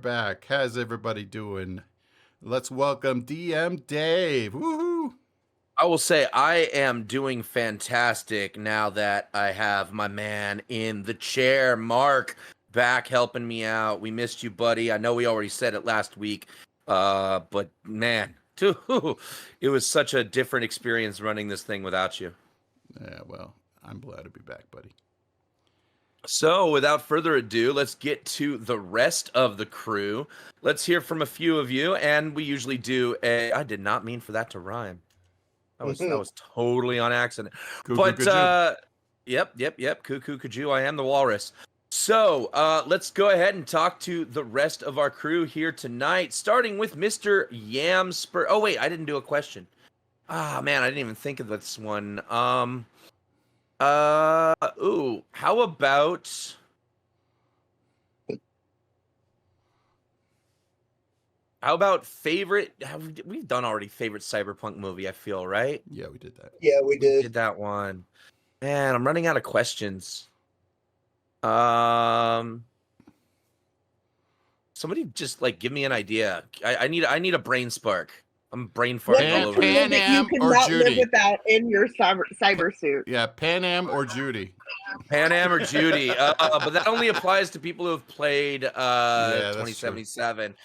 back. How's everybody doing? Let's welcome DM Dave. Woohoo! I will say I am doing fantastic now that I have my man in the chair, Mark, back helping me out. We missed you, buddy. I know we already said it last week, but man, it was such a different experience running this thing without you. Yeah, well, I'm glad to be back, buddy. So, without further ado, let's get to the rest of the crew. Let's hear from a few of you, and we usually do a... I did not mean for that to rhyme. That was totally on accident. Yep. Cuckoo, kajoo. I am the walrus. So, let's go ahead and talk to the rest of our crew here tonight, starting with Mr. Yamspur. Oh, wait, I didn't do a question. Ah, man, I didn't even think of this one. How about favorite? We've done already favorite cyberpunk movie, I feel, right? Yeah, we did that. Yeah, we did. We did that one. Man, I'm running out of questions. Somebody just like give me an idea. I need a brain spark. I'm brain farting all over. Pan Am you or cannot Judy? live without in your cyber suit. Yeah, Pan Am or Judy? Pan Am or Judy. But that only applies to people who have played 2077.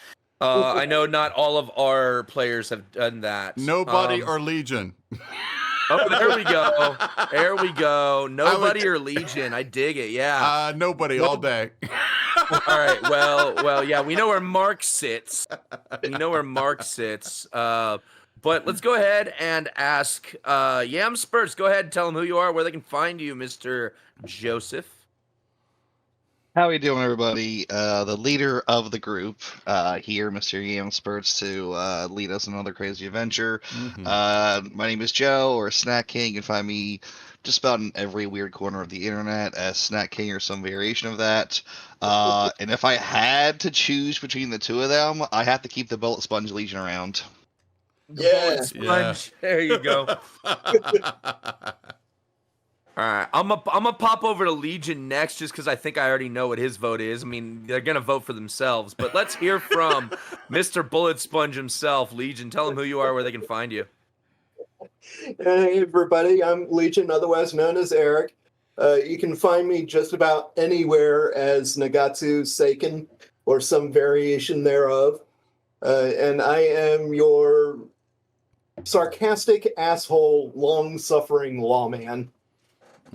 I know not all of our players have done that. Nobody or Legion. Oh, there we go. There we go. Nobody or Legion. I dig it. Yeah. Nobody all day. All right. Well, yeah, we know where Mark sits. But let's go ahead and ask Yam Spurs. Go ahead and tell them who you are, where they can find you, Mr. Joseph. How are you doing, everybody? The leader of the group here, Mr. Yam Spurts, to lead us on another crazy adventure. Mm-hmm. My name is Joe, or Snack King. You can find me just about in every weird corner of the internet as Snack King or some variation of that. And if I had to choose between the two of them, I have to keep the Bullet Sponge Legion around. Yeah. Sponge. There you go. All right, I'm a pop over to Legion next, just because I think I already know what his vote is. I mean, they're gonna vote for themselves, but let's hear from Mr. Bullet Sponge himself. Legion, tell them who you are, where they can find you. Hey, everybody. I'm Legion, otherwise known as Eric. You can find me just about anywhere as Nagatsu Seiken or some variation thereof. And I am your sarcastic asshole, long-suffering lawman.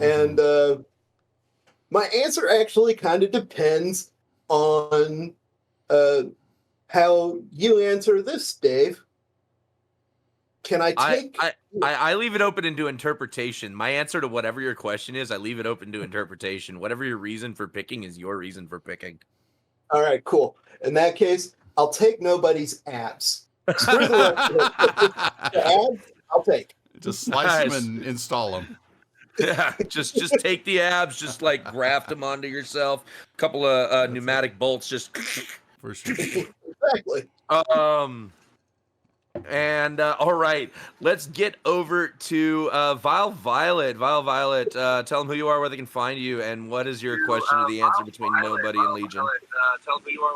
And my answer actually kind of depends on how you answer this, Dave. Can I take... I leave it open into interpretation. My answer to whatever your question is, I leave it open to interpretation. Whatever your reason for picking is your reason for picking. All right, cool. In that case, I'll take nobody's abs. Screw the rest of it. The abs, I'll take. Just slice them and install them. Yeah, just take the abs, just like graft them onto yourself. A couple of pneumatic bolts, just For sure. Exactly. And all right, let's get over to Vile Violet. Vile Violet, tell them who you are, where they can find you, and what is your question to the answer between Nobody and Legion.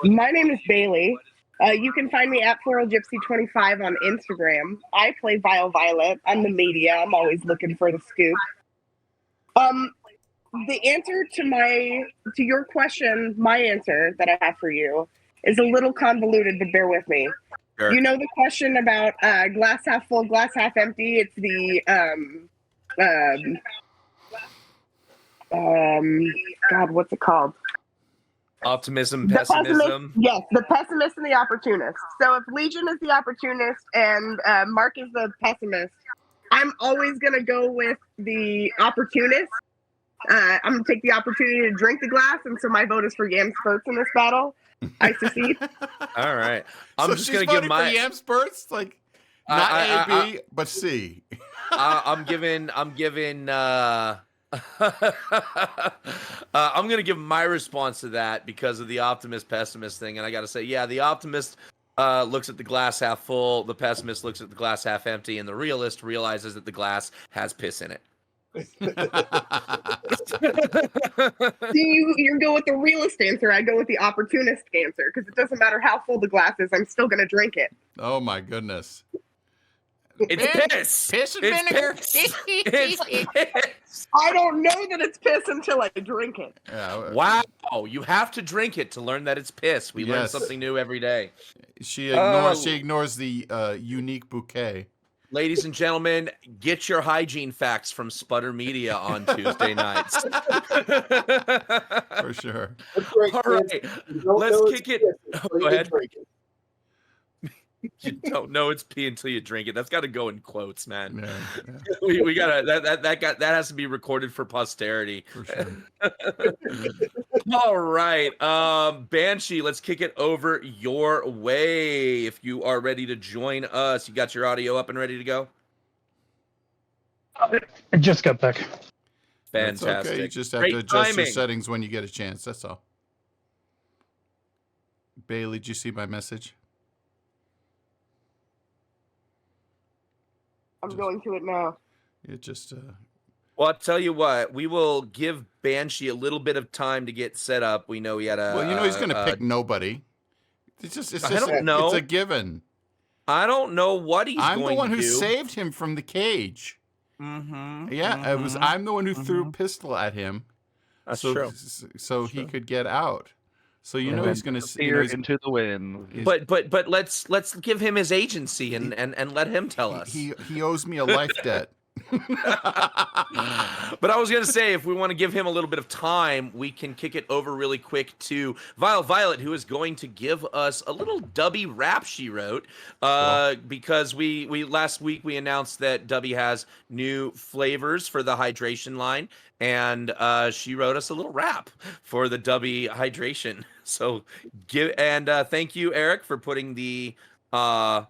My name is Bailey. You can find me at FloralGypsy25 on Instagram. I play Vile Violet. I'm the media. I'm always looking for the scoop. The answer to your question, my answer that I have for you is a little convoluted, but bear with me. Sure. You know the question about glass half full, glass half empty? It's the God, what's it called? Optimism, The pessimism. Yes, the pessimist and the opportunist. So if Legion is the opportunist and Mark is the pessimist, I'm always going to go with the opportunist. I'm going to take the opportunity to drink the glass, and so my vote is for Yam Spurts in this battle. I secede. All right. I'm So just she's going to give voting my... for Yam Spurts? Like, not A, B, but C. I'm giving I'm going to give my response to that because of the optimist pessimist thing, and I got to say, yeah, the optimist looks at the glass half full, the pessimist looks at the glass half empty, and the realist realizes that the glass has piss in it. You go with the realist answer. I go with the opportunist answer because it doesn't matter how full the glass is. I'm still gonna drink it. Oh my goodness. It's Man, piss. Piss and It's vinegar. piss. It's piss. I don't know that it's piss until I drink it. Yeah, Wow, you have to drink it to learn that it's piss. We learn Yes. something new every day. she ignores the unique bouquet. Ladies and gentlemen, get your hygiene facts from Sputter Media on Tuesday nights. For sure. That's right, All kids. right, You don't let's know kick it's it. piss until Go you ahead. drink it. You don't know it's pee until you drink it. That's got to go in quotes, man. Yeah, We gotta that has to be recorded for posterity. for sure. All right, Banshee, let's kick it over your way. If you are ready to join us, you got your audio up and ready to go. I just got back. That's Fantastic. okay. You just have Great to adjust your timing. settings when you get a chance. That's all. Bailey, did you see my message? I'm going to it now. It just Well, I'll tell you what, we will give Banshee a little bit of time to get set up. We know he had a. well, you know he's gonna pick nobody. It's I just don't know. It's a given. I don't know what he's I'm going the one to who do. saved him from the cage. Mm-hmm. Yeah, I'm the one who threw a pistol at him. That's so, true. So he could get out. So you know And he's gonna disappear into the wind. But let's give him his agency and let him tell us. He owes me a life debt. But I was gonna say, if we want to give him a little bit of time, we can kick it over really quick to Violet, who is going to give us a little Dubby rap she wrote. Because we last week we announced that Dubby has new flavors for the hydration line, and she wrote us a little rap for the Dubby hydration. So thank you, Eric, for putting the Dubby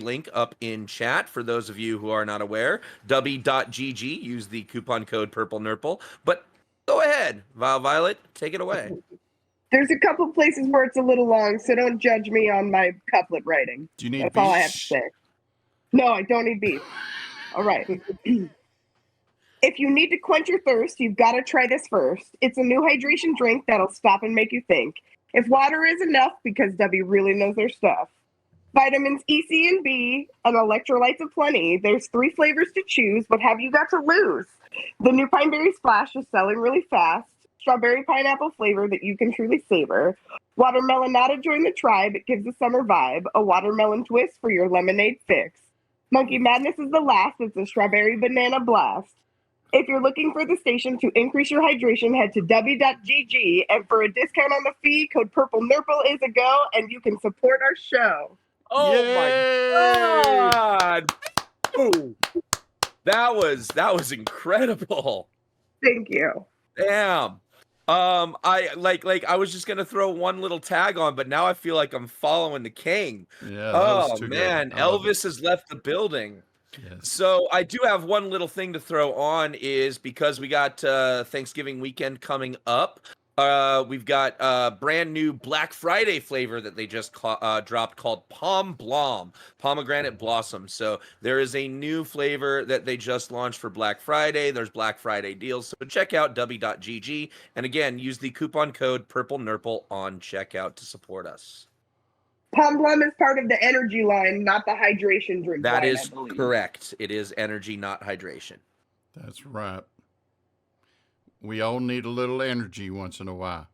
link up in chat for those of you who are not aware. Dubby.gg, use the coupon code PurpleNurple. But go ahead, Violet, take it away. There's a couple places where it's a little long, so don't judge me on my couplet writing. Do you need That's beef? all I have to say. No, I don't need beef. All right. If you need to quench your thirst, you've got to try this first. It's a new hydration drink that'll stop and make you think. If water is enough, because Dubby really knows their stuff. Vitamins E, C, and B, and electrolytes aplenty. There's 3 flavors to choose. What have you got to lose? The new Pine Berry Splash is selling really fast. Strawberry pineapple flavor that you can truly savor. Watermelonada, join the tribe. It gives a summer vibe. A watermelon twist for your lemonade fix. Monkey Madness is the last. It's a strawberry banana blast. If you're looking for the station to increase your hydration, head to w.gg. And for a discount on the fee, code PurpleNurple is a go, and you can support our show. Oh Yay! my God! Ooh. That was incredible. Thank you. Damn. I was just gonna throw one little tag on, but now I feel like I'm following the king. Yeah. That was Oh too man, good. I love Elvis has left the building. Yes. So I do have one little thing to throw on is because we got Thanksgiving weekend coming up. We've got a brand new Black Friday flavor that they just dropped called Pomegranate Blossom. So there is a new flavor that they just launched for Black Friday. There's Black Friday deals. So check out w.gg. And again, use the coupon code PurpleNurple on checkout to support us. Palm Blum is part of the energy line, not the hydration drink That line, is I believe. correct. It is energy, not hydration. That's right. We all need a little energy once in a while.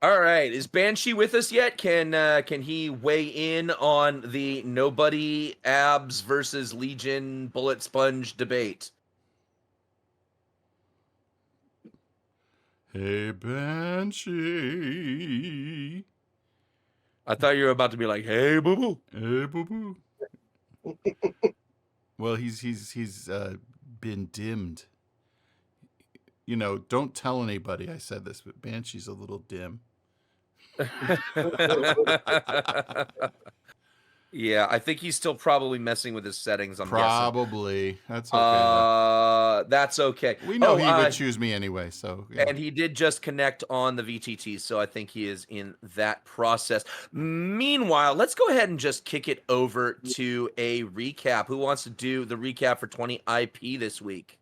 All right, is Banshee with us yet? Can he weigh in on the Nobody Abs versus Legion Bullet Sponge debate? Hey, Banshee. I thought you were about to be like, "Hey, boo boo." Hey, boo boo. Well, he's been dimmed. You know, don't tell anybody I said this, but Banshee's a little dim. Yeah, I think he's still probably messing with his settings. I'm Probably. That's okay. though. guessing. That's okay. We know he would choose me anyway, so. Yeah. And he did just connect on the VTT, so I think he is in that process. Meanwhile, let's go ahead and just kick it over to a recap. Who wants to do the recap for 20 IP this week?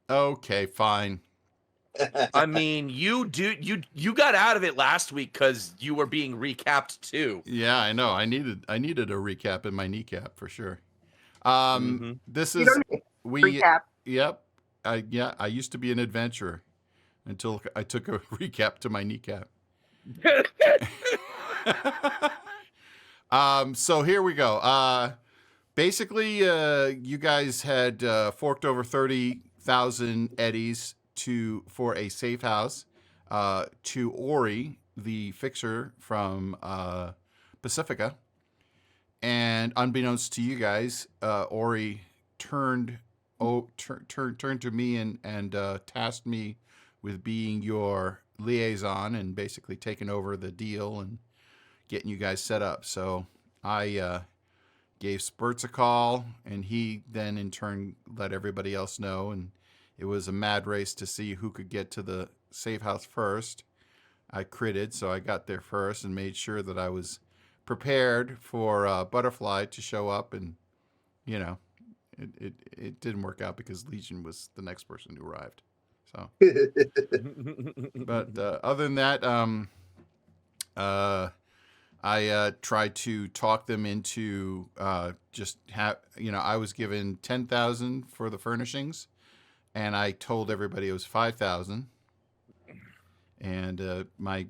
Okay, fine. I mean, you got out of it last week because you were being recapped too. Yeah, I know. I needed a recap in my kneecap for sure. Mhm. This You is don't need we. recap. Yep. I used to be an adventurer until I took a recap to my kneecap. So here we go. Basically, you guys had forked over 30,000 eddies for a safe house to Ori, the fixer from Pacifica, and unbeknownst to you guys, Ori turned to me and tasked me with being your liaison and basically taking over the deal and getting you guys set up. So I gave Spurts a call, and he then in turn let everybody else know, and it was a mad race to see who could get to the safe house first. I critted, so I got there first and made sure that I was prepared for Butterfly to show up, and you know, it didn't work out because Legion was the next person who arrived. So, but other than that, I tried to talk them into just have I was given 10,000 for the furnishings, and I told everybody it was 5,000, and I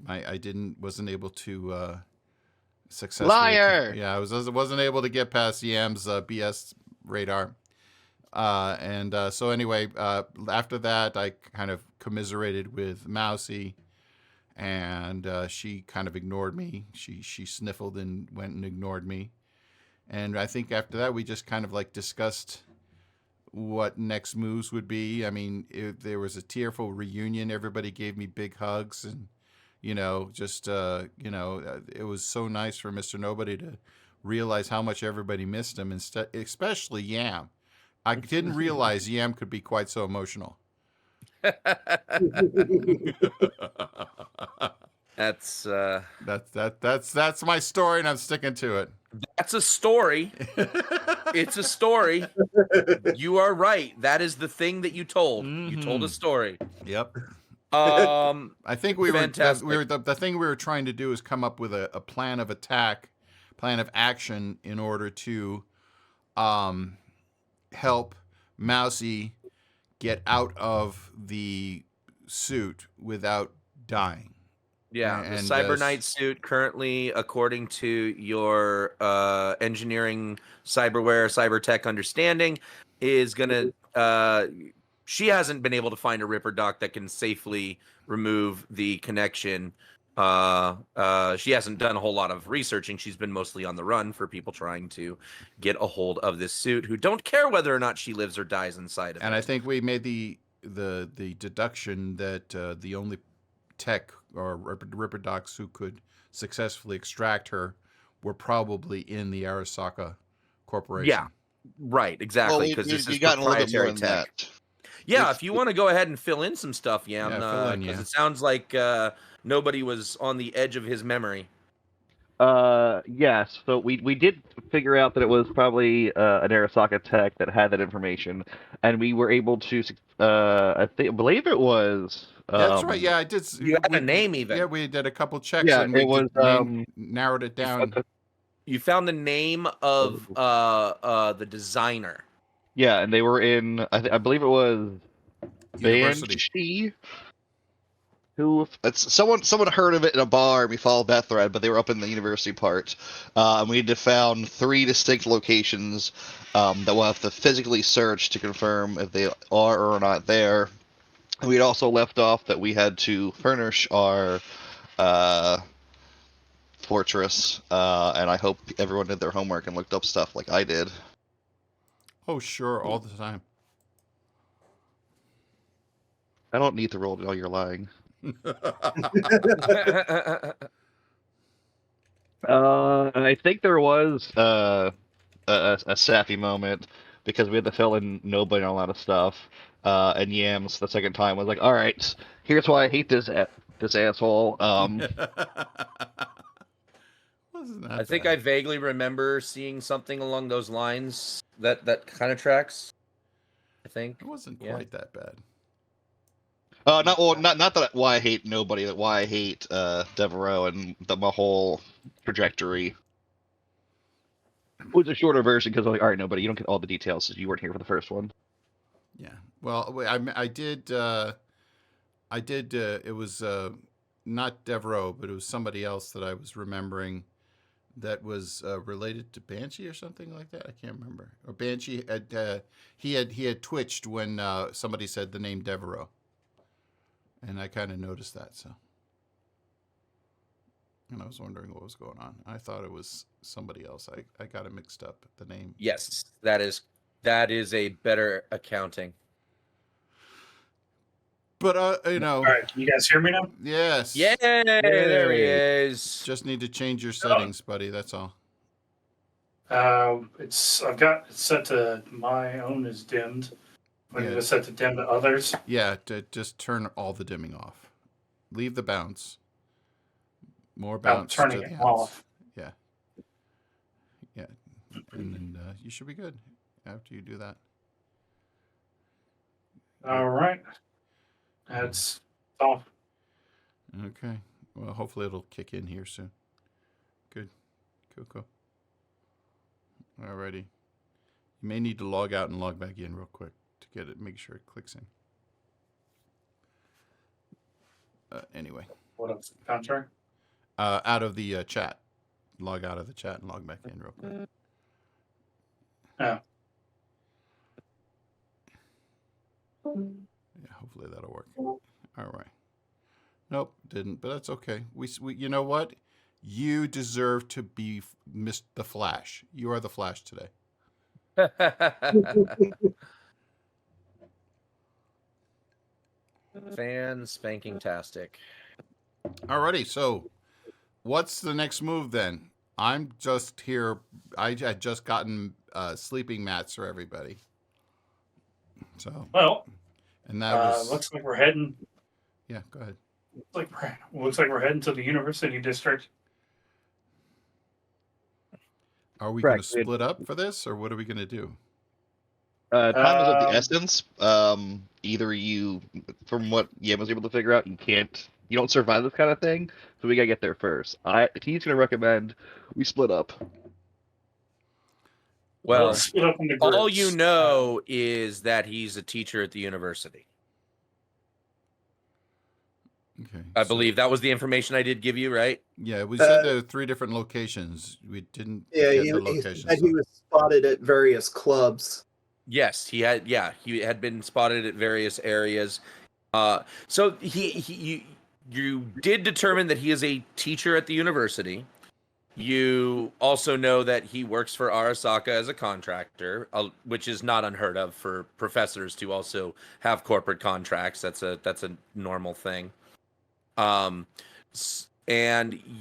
wasn't able to successfully. Liar! Yeah, wasn't able to get past Yam's BS radar. So anyway, after that, I kind of commiserated with Mousy, and she kind of ignored me. She sniffled and went and ignored me. And I think after that, we just kind of like discussed what next moves would be. I mean, there was a tearful reunion. Everybody gave me big hugs, and it was so nice for Mr. Nobody to realize how much everybody missed him, especially Yam. I didn't realize Yam could be quite so emotional. That's That's my story, and I'm sticking to it. that's a story. It's a story. You are right. That is the thing that you told. You told a story. Yep. I think the thing we were trying to do is come up with a plan of attack, plan of action in order to help Mousy get out of the suit without dying. Yeah, the Cyberknight suit currently, according to your engineering, cyberware, cybertech understanding, is gonna. She hasn't been able to find a Ripper dock that can safely remove the connection. She hasn't done a whole lot of researching. She's been mostly on the run for people trying to get a hold of this suit who don't care whether or not she lives or dies inside of it. And I think we made the deduction that the only tech or Ripper docs who could successfully extract her were probably in the Arasaka Corporation. Yeah, right, exactly. Because this is proprietary tech. That. Yeah, if you want to go ahead and fill in some stuff, Yam, because it sounds like nobody was on the edge of his memory. Yes. So we did figure out that it was probably an Arasaka tech that had that information, and we were able to. I believe it was. That's right. Yeah, I did. You had a name even. Yeah, we did a couple checks. Yeah, and it was. Narrowed it down. You found the name of the designer. Yeah, and they were in. I believe it was University. Who? Someone heard of it in a bar, and we followed that thread, but they were up in the university part. And we had found 3 distinct locations that we'll have to physically search to confirm if they are or are not there. And we had also left off that we had to furnish our fortress, and I hope everyone did their homework and looked up stuff like I did. Oh, sure, all the time. I don't need to roll to know you're lying. I think there was a sappy moment because we had to fill in nobody on a lot of stuff, and Yams the second time was like, "All right, here's why I hate this asshole." I think I vaguely remember seeing something along those lines that kind of tracks. I think. It wasn't Yeah. quite that bad. Not that why I hate nobody, but why I hate Devereaux and my whole trajectory. It was a shorter version because I'm like, all right, nobody, you don't get all the details since you weren't here for the first one. Yeah. Well, I did. It was not Devereaux, but it was somebody else that I was remembering that was related to Banshee or something like that. I can't remember. Or Banshee had he had twitched when somebody said the name Devereaux, and I kind of noticed that. So, and I was wondering what was going on. I thought it was somebody else. I got it mixed up. The name. Yes, that is a better accounting. But All right, can you guys hear me now? yes. Yay! There he Yay. is. Just need to change your settings, buddy. That's all. I've got it set to my own is dimmed. I need to set to dim to others. Yeah, just turn all the dimming off. Leave the bounce. More I'm bounce turning to it the off. Yeah. Yeah. And then you should be good after you do that. All right, that's off. Okay. Well, hopefully it'll kick in here soon. Good. Cool. Alrighty. You may need to log out and log back in real quick to get it. Make sure it clicks in. Anyway. What else? Contract? Out of the chat. Log out of the chat and log back in real quick. Yeah. Yeah, hopefully that'll work. All right. Nope, didn't, but that's okay. We you know what? You deserve to be the Flash. You are the Flash today. Fan spanking tastic. Alrighty, so what's the next move then? I'm just here. I just gotten sleeping mats for everybody. So Well, and that was looks like we're heading. Yeah, go ahead. Looks like we're heading to the University District. Are we going to Correct. split up for this, or what are we going to do? Time is of the essence. Either you, from what Yam was able to figure out, you don't survive this kind of thing, so we gotta get there first. He's gonna recommend we split up. Well, Let's split up into all groups. you know is that he's a teacher at the university. Okay. I so- believe that was the information I did give you, right? Yeah, we said there were 3 different locations. We didn't Yeah, get he, the he locations. said he was spotted at various clubs. Yes, he had. Yeah, he had been spotted at various areas. So you did determine that he is a teacher at the university. You also know that he works for Arasaka as a contractor, which is not unheard of for professors to also have corporate contracts. That's a normal thing. And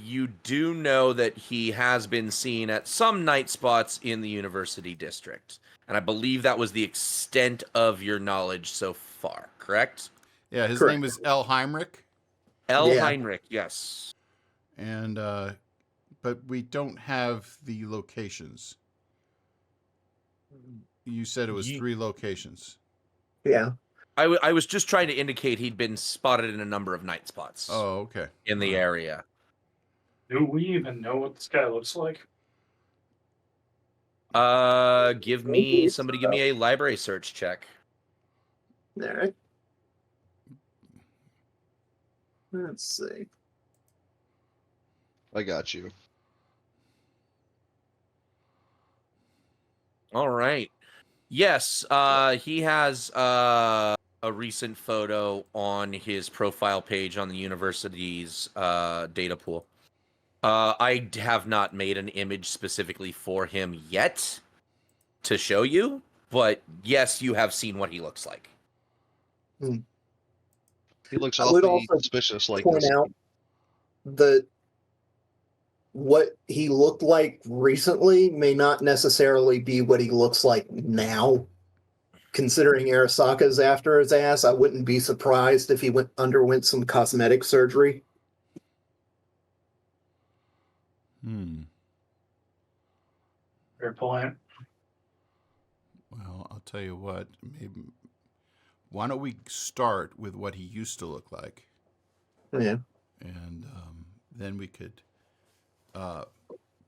you do know that he has been seen at some night spots in the university district. And I believe that was the extent of your knowledge so far, correct? Yeah, his Correct. name is L. Heinrich, L. Yeah. Heinrich, yes. and but we don't have the locations. You said it was 3 locations. Yeah. I was just trying to indicate he'd been spotted in a number of night spots Oh, okay. in the area. Do we even know what this guy looks like? Give me a library search check. All right. Let's see. I got you. All right. Yes, he has a recent photo on his profile page on the university's data pool. I have not made an image specifically for him yet to show you, but yes, you have seen what he looks like. He looks I would awfully also suspicious. Like Point this. out that what he looked like recently may not necessarily be what he looks like now. Considering Arasaka's after his ass, I wouldn't be surprised if he underwent some cosmetic surgery. Fair point. Well, I'll tell you what. Maybe why don't we start with what he used to look like, Yeah. and then we could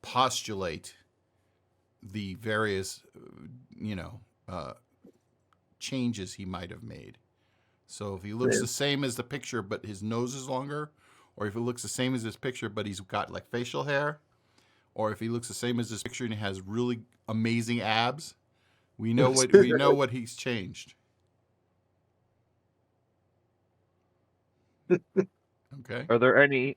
postulate the various, changes he might have made. So if he looks Yeah. the same as the picture, but his nose is longer, or if he looks the same as his picture, but he's got like facial hair, or if he looks the same as his picture and he has really amazing abs, we know what he's changed. Okay. Are there any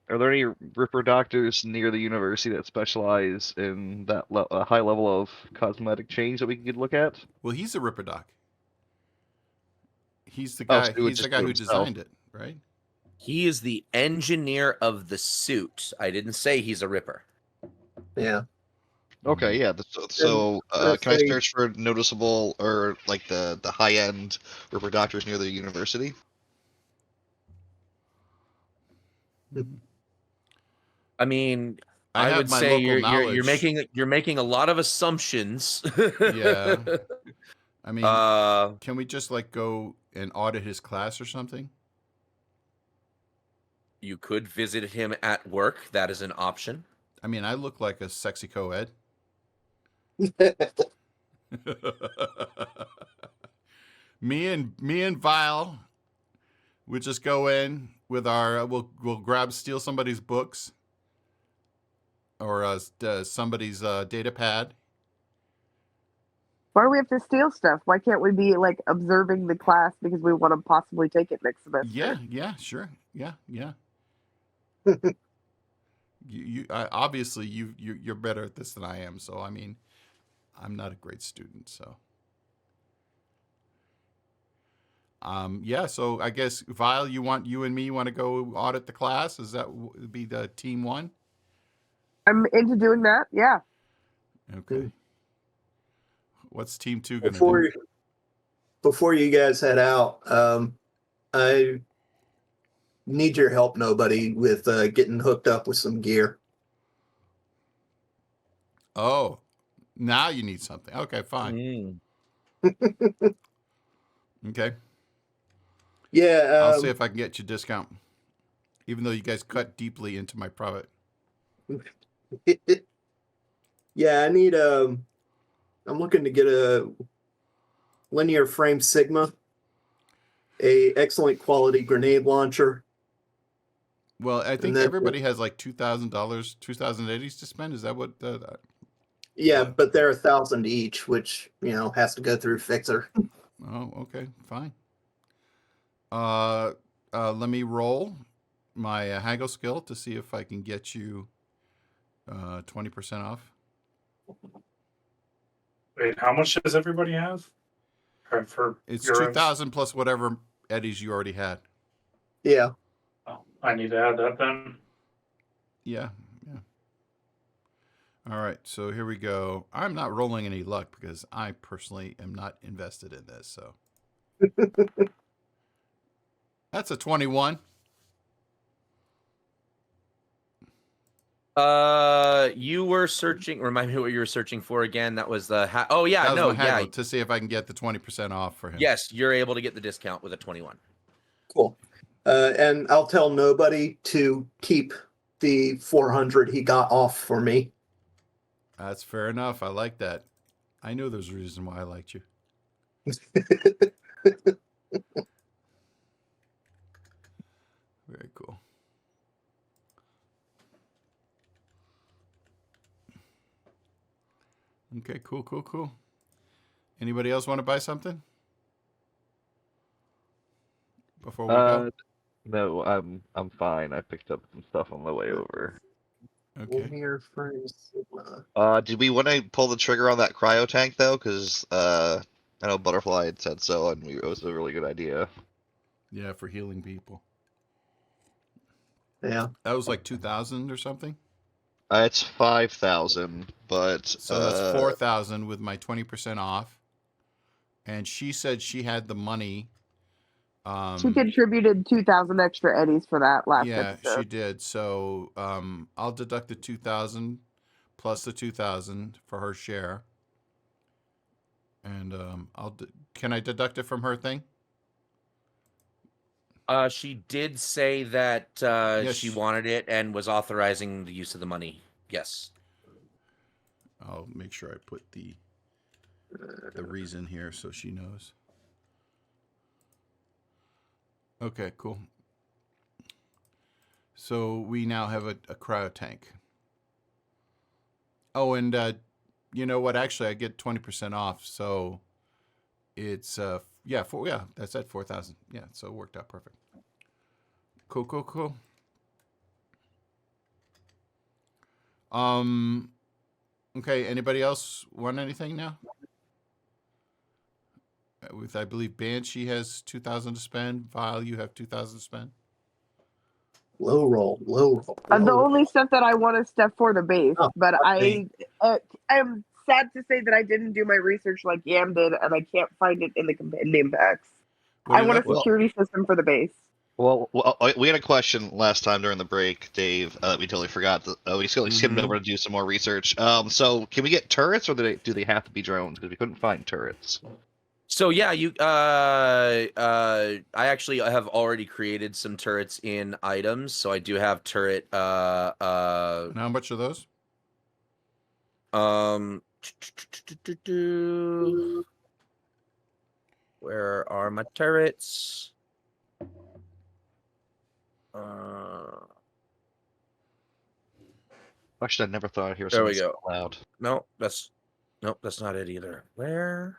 Ripper doctors near the university that specialize in that high level of cosmetic change that we could look at? Well, he's a Ripper Doc. He's the Oh, guy. so he would He's the just guy do who it himself. designed it, right? He is the engineer of the suit. I didn't say he's a Ripper. Yeah. Okay, yeah. So, let's can I say- search for noticeable or like the high end Ripper doctors near the university? I mean, I I have would my say local you're knowledge. you're making a lot of assumptions. Yeah. I mean, Uh, can we just like go and audit his class or something? you could visit him at work. That is an option. I mean, I look like a sexy co-ed. me and Vile, we just go in with our we'll steal somebody's books or somebody's data pad. Why do we have to steal stuff? Why can't we be like observing the class because we want to possibly take it next semester? Yeah, sure. Yeah. Obviously you're better at this than I am. So I mean, I'm not a great student. So yeah. So I guess Vile, you and me want to go audit the class? Is that be the team one? I'm into doing that. Yeah. Okay. What's team two gonna do? Before you guys head out, I need your help, nobody, with getting hooked up with some gear. Oh, now you need something. Okay, fine. Okay. Yeah. I'll see if I can get you a discount, even though you guys cut deeply into my profit. Yeah, I need I'm looking to get a linear frame Sigma, a excellent quality grenade launcher. Well, I think then- everybody has like $2,000, 2,080s to spend. Is that what? Yeah, What? but they're 1,000 each, which has to go through Fixer. Oh, okay, fine. Let me roll my haggle skill to see if I can get you 20% off. Wait, how much does everybody have? For It's euros? 2,000 plus whatever eddies you already had. Yeah. Oh, I need to add that then. Yeah. All right, so here we go. I'm not rolling any luck because I personally am not invested in this. So that's a 21. You were searching. Remind me what you were searching for again. That was the. Oh yeah, That was no, my haggle yeah. to see if I can get the 20% off for him. Yes, you're able to get the discount with a 21. Cool. And I'll tell nobody to keep the 400 he got off for me. That's fair enough. I like that. I knew there's a reason why I liked you. Very cool. Okay, cool. Anybody else want to buy something before we go? No, I'm fine. I picked up some stuff on the way over. Okay. Linear frame Sigma. Did we want to pull the trigger on that cryo tank though? Because I know Butterfly had said so, and it was a really good idea. Yeah, for healing people. Yeah. That was like 2,000 or something. It's 5,000, but So that's 4,000 with my 20% off. And she said she had the money. She contributed 2,000 extra eddies for that last Yeah, episode. she did. So I'll deduct the 2,000 plus the 2,000 for her share. And And can I deduct it from her thing? She did say that Yes. she wanted it and was authorizing the use of the money. Yes. I'll make sure I put the reason here so she knows. Okay, cool. So we now have a cryo tank. Oh, and you know what? Actually, I get 20% off, so it's that's at 4,000. Yeah, so it worked out perfect. Cool. Okay. Anybody else want anything now? With I believe Banshee has 2,000 to spend. Vile, you have 2,000 to spend. Low roll. The only stuff that I want is stuff for the base, Oh, but okay. I'm sad to say that I didn't do my research like Yam did, and I can't find it in the compendium packs. What are I you want a looking- security system for the base. Well, we had a question last time during the break, Dave. We totally forgot. We skimmed Mhm. over to do some more research. So can we get turrets, or do they have to be drones? Because we couldn't find turrets. So yeah, I actually have already created some turrets in items. So I do have turret. And how much are those? Where are my turrets? Actually, I never thought I'd hear There we someone go. so loud. Nope, that's not it either. Where?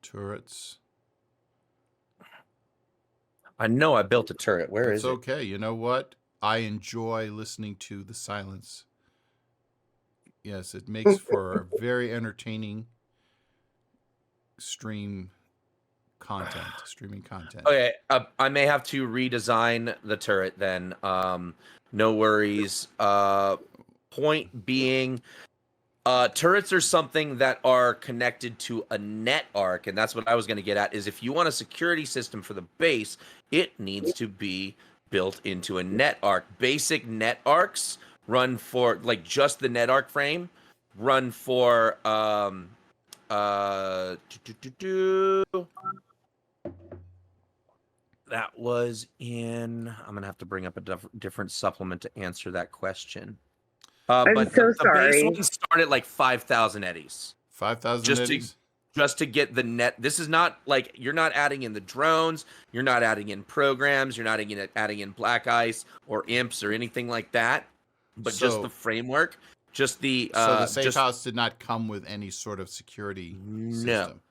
Turrets. I know I built a turret. Where That's is it? okay. You know what? I enjoy listening to the silence. Yes, it makes for a very entertaining streaming content. Okay, I may have to redesign the turret then. No worries. Point being, turrets are something that are connected to a net arc, and that's what I was going to get at. Is if you want a security system for the base, it needs to be built into a net arc. Basic net arcs run for like just the net arc frame, run for uh, that was in. I'm gonna have to bring up a different supplement to answer that question. I'm But so the base sorry. one started at like 5,000 eddies. 5,000 Just eddies? to get the net. This is not like you're not adding in the drones, you're not adding in programs, you're not adding in black ice or imps or anything like that. But just So- the framework, just the So the safe just house did not come with any sort of security system.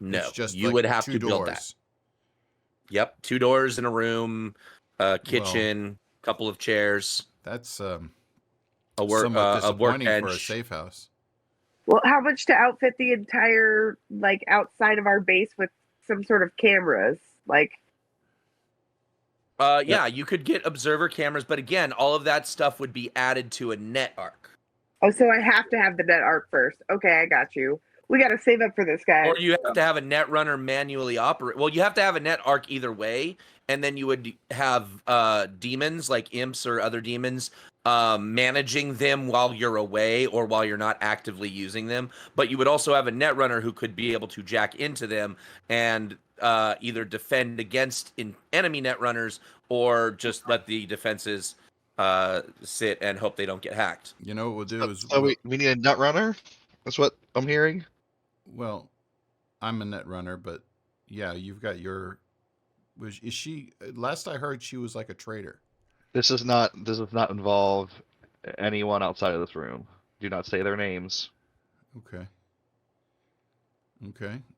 no. It's just You like would have two to doors. build that. Yep, 2 doors in a room, kitchen, couple of chairs, That's a somewhat disappointing for a workbench. safe house. Well, how much to outfit the entire like outside of our base with some sort of cameras? Like, Yeah, you could get observer cameras, but again, all of that stuff would be added to a net arc. oh, so I have to have the net arc first. Okay, I got you. We got to save up for this, guys. Or you have to have a net runner manually operate. Well, you have to have a net arc either way, and then you would have demons like imps or other demons managing them while you're away or while you're not actively using them. But you would also have a net runner who could be able to jack into them and either defend against enemy net runners or just let the defenses sit and hope they don't get hacked. You know what we'll do is So we need a nut runner. That's what I'm hearing. well, I'm a net runner, but yeah, you've got your. Is she? Last I heard, she was like a trader. This does not involve anyone outside of this room. Do not say their names. Okay.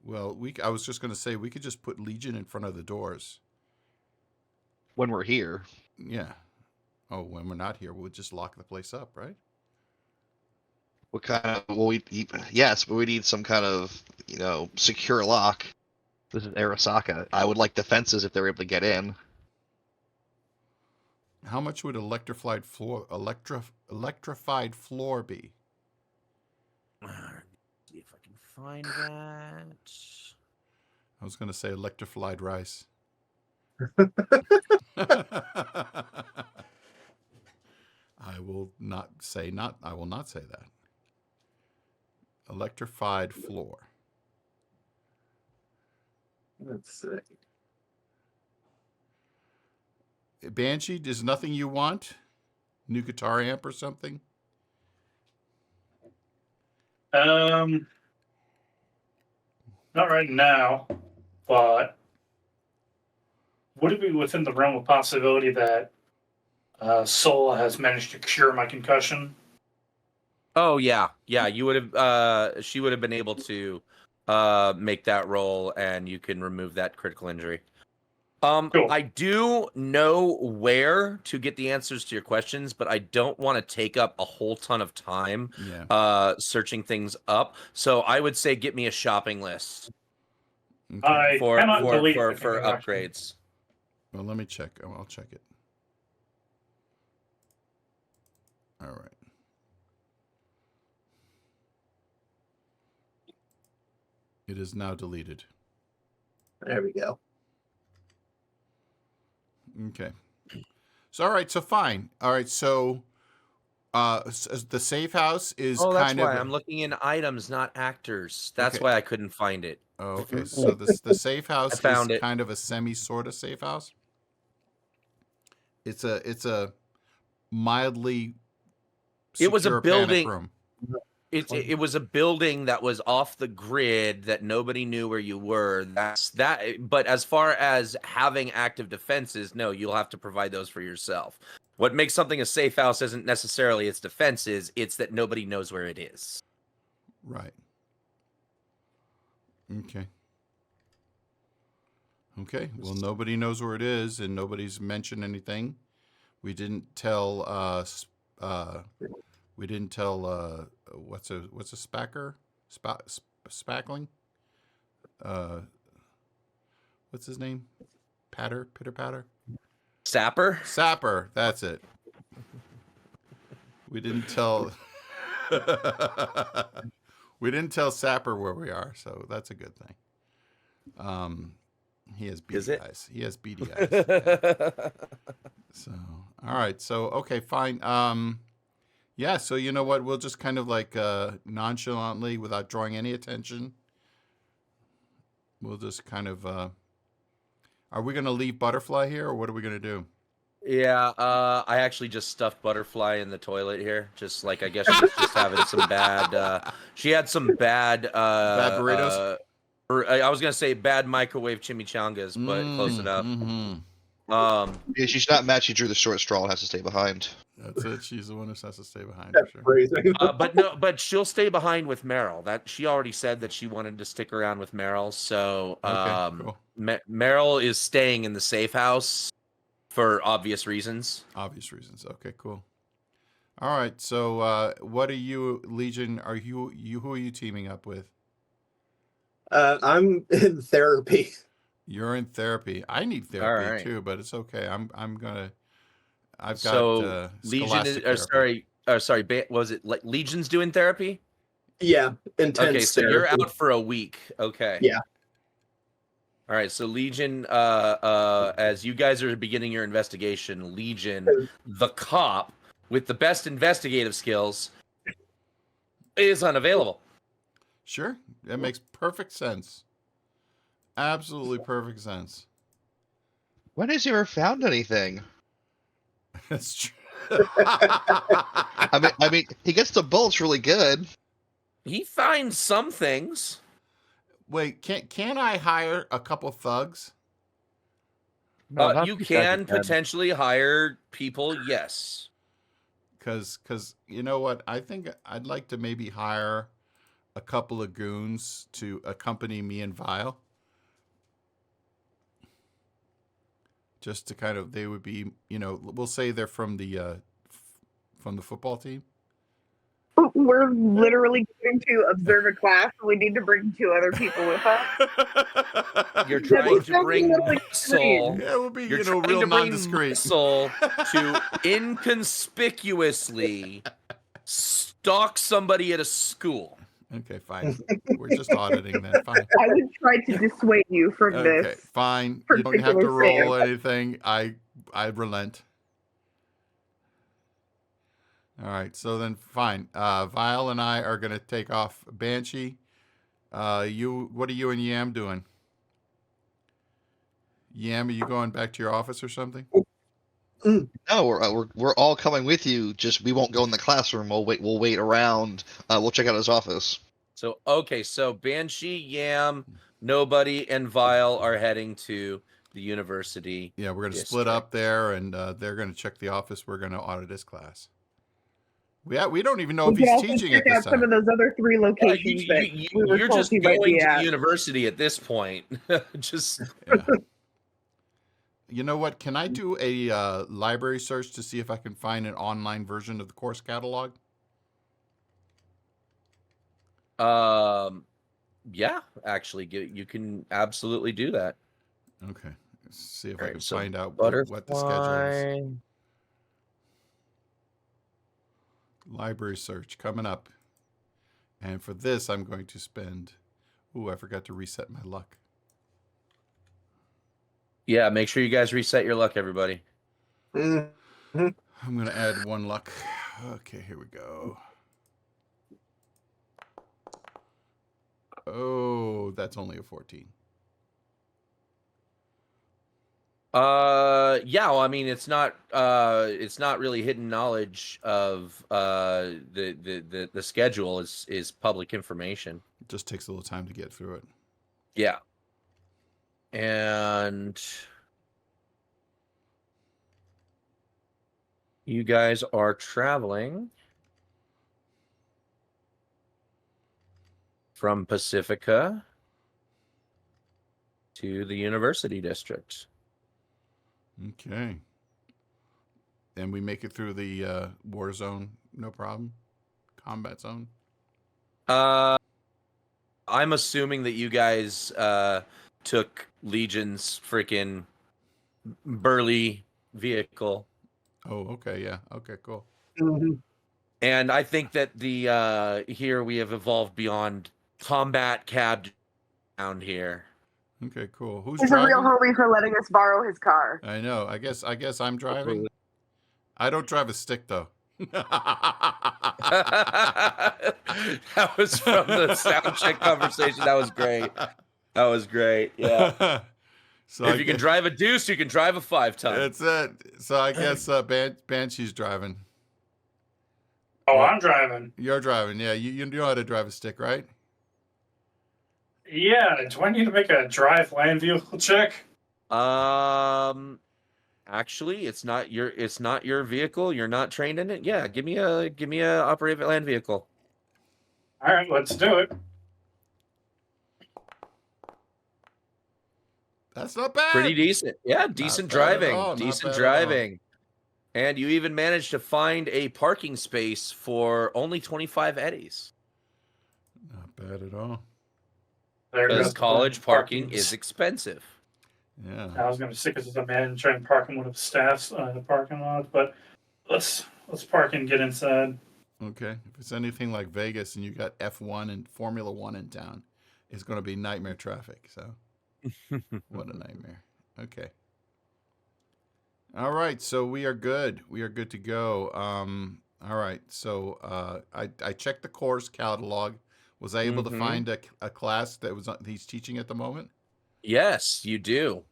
Well, I was just going to say we could just put Legion in front of the doors. When we're here. Yeah. Oh, when we're not here, we'll just lock the place up, right? What kind of? Well, yes, but we need some kind of secure lock. This is Arasaka. I would like defenses if they're able to get in. How much would electrified floor be? See if I can find that. I was going to say electrified rice. I will not say that. Electrified floor. Let's see. Banshee, there's nothing you want? New guitar amp or something? Not right now, but would it be within the realm of possibility that Soul has managed to cure my concussion? Oh yeah, you would have. She would have been able to make that roll, and you can remove that critical injury. Cool. I do know where to get the answers to your questions, but I don't want to take up a whole ton of time Yeah. searching things up. So I would say get me a shopping list Okay. I for cannot delete the for concussion. upgrades. Well, let me check. Oh, I'll check it. All right. It is now deleted. There we go. Okay. So, all right. So, fine. All right. So, the safe house is Oh, that's kind why of. I'm looking in items, not actors. That's Okay. why I couldn't find it. Oh, okay. So, the safe house found is it. kind of a sort of safe house. It's a mildly. It was a secure building. panic room. It was a building that was off the grid that nobody knew where you were. That's that. But as far as having active defenses, no, you'll have to provide those for yourself. What makes something a safe house isn't necessarily its defenses; it's that nobody knows where it is. Right. Okay. Okay. Well, nobody knows where it is, and nobody's mentioned anything. We didn't tell. We didn't tell. What's a spacker? Spackling. What's his name? Pitter patter. Sapper. That's it. We didn't tell. We didn't tell Sapper where we are, so that's a good thing. He has beady eyes. He has beady eyes. Yeah. So, all right. So, okay, fine. Yeah. So, you know what? We'll just kind of like nonchalantly, without drawing any attention, we'll just kind of. Are we going to leave Butterfly here, or what are we going to do? Yeah, I actually just stuffed Butterfly in the toilet here. Just like I guess she's just having some bad. She had some bad. Bad burritos. I was gonna say bad microwave chimichangas, but close enough. Yeah, she's not mad. She drew the short straw and has to stay behind. That's it. She's the one who has to stay behind. That's For sure. crazy. But she'll stay behind with Meryl. That she already said that she wanted to stick around with Meryl. So Okay, cool. Meryl is staying in the safe house for obvious reasons. Obvious reasons. Okay, cool. All right. So, what are you, Legion? Are you who are you teaming up with? I'm in therapy. You're in therapy. I need therapy too, but it's okay. I've got so Legion is, was it like Legion's doing therapy? Yeah, intense. Okay, so therapy. you're out for a week. Okay. Yeah. All right, so Legion, as you guys are beginning your investigation, Legion, the cop with the best investigative skills, is unavailable. Sure. That makes perfect sense. Absolutely perfect sense. When has he ever found anything? That's true. I mean, he gets the bullets really good. He finds some things. Wait, can I hire a couple thugs? No, You can potentially hire people, yes. Because you know what? I think I'd like to maybe hire a couple of goons to accompany me and Vile. Just to kind of, they would be, we'll say they're from the football team. We're literally going to observe a class. We need to bring 2 other people with us. You're trying to bring muscle. Yeah, it would be, You're trying real to bring nondiscreet. muscle to inconspicuously stalk somebody at a school. Okay, fine. We're just auditing then. Fine. I would try to dissuade you from Okay, this. fine. You don't have to particular roll stance. anything. I relent. All right, so then fine. Vile and I are gonna take off Banshee. What are you and Yam doing? Yam, are you going back to your office or something? No, we're all coming with you. Just we won't go in the classroom. We'll wait around. We'll check out his office. So okay, so Banshee, Yam, Nobody, and Vile are heading to the university. Yeah, we're gonna split up there, and they're gonna check the office. We're gonna audit his class. We don't even know if We he's could also teaching at check this out some time. of those other 3 locations that we were You're told just he might going be to at. the university at this point. Just Yeah. You know what? Can I do a library search to see if I can find an online version of the course catalog? yeah, actually, you can absolutely do that. Okay. Let's see if I Alright, can so find out what the schedule is. Butterfly. Library search coming up. And for this, I'm going to spend. Ooh, I forgot to reset my luck. Yeah, make sure you guys reset your luck, everybody. Mhm. I'm going to add 1 luck. Okay, here we go. Oh, that's only a 14. Yeah, well, I mean, it's not really hidden knowledge of the schedule is public information. It just takes a little time to get through it. Yeah. And you guys are traveling from Pacifica to the University District. Okay. And we make it through the war zone, no problem? Combat zone? I'm assuming that you guys took Legion's freaking burly vehicle. Oh, okay, yeah. Okay, cool. Mhm. And I think that the here we have evolved beyond combat cab down here. Okay, cool. Who's He's a real driving? homie for letting us borrow his car. I know. I guess I'm driving. I don't drive a stick though. That was from the sound check conversation. That was great. That was great. Yeah. So If you can drive a deuce, you can drive a 5-ton. That's it. So I guess Banshee's driving. Oh, Well- I'm driving. You're driving, yeah. You know how to drive a stick, right? Yeah. Do I need to make a drive land vehicle check? Actually, it's not your vehicle. You're not trained in it. Yeah, give me a operative land vehicle. All right, let's do it. That's not bad. Pretty decent. Yeah, decent bad at driving. all, not Decent bad at all. driving. And you even managed to find a parking space for only 25 eddies. Not bad at all. There Because goes the college parking parking. is expensive. Yeah. I was going to stick it to the man and try and park in one of the staff's the parking lot, but let's park and get inside. Okay. If it's anything like Vegas and you got F1 and Formula 1 in town, it's going to be nightmare traffic. So, what a nightmare. Okay. All right. So we are good. We are good to go. All right. So I checked the course catalog. Was I able to find a class that he's teaching at the moment? Yes, you do.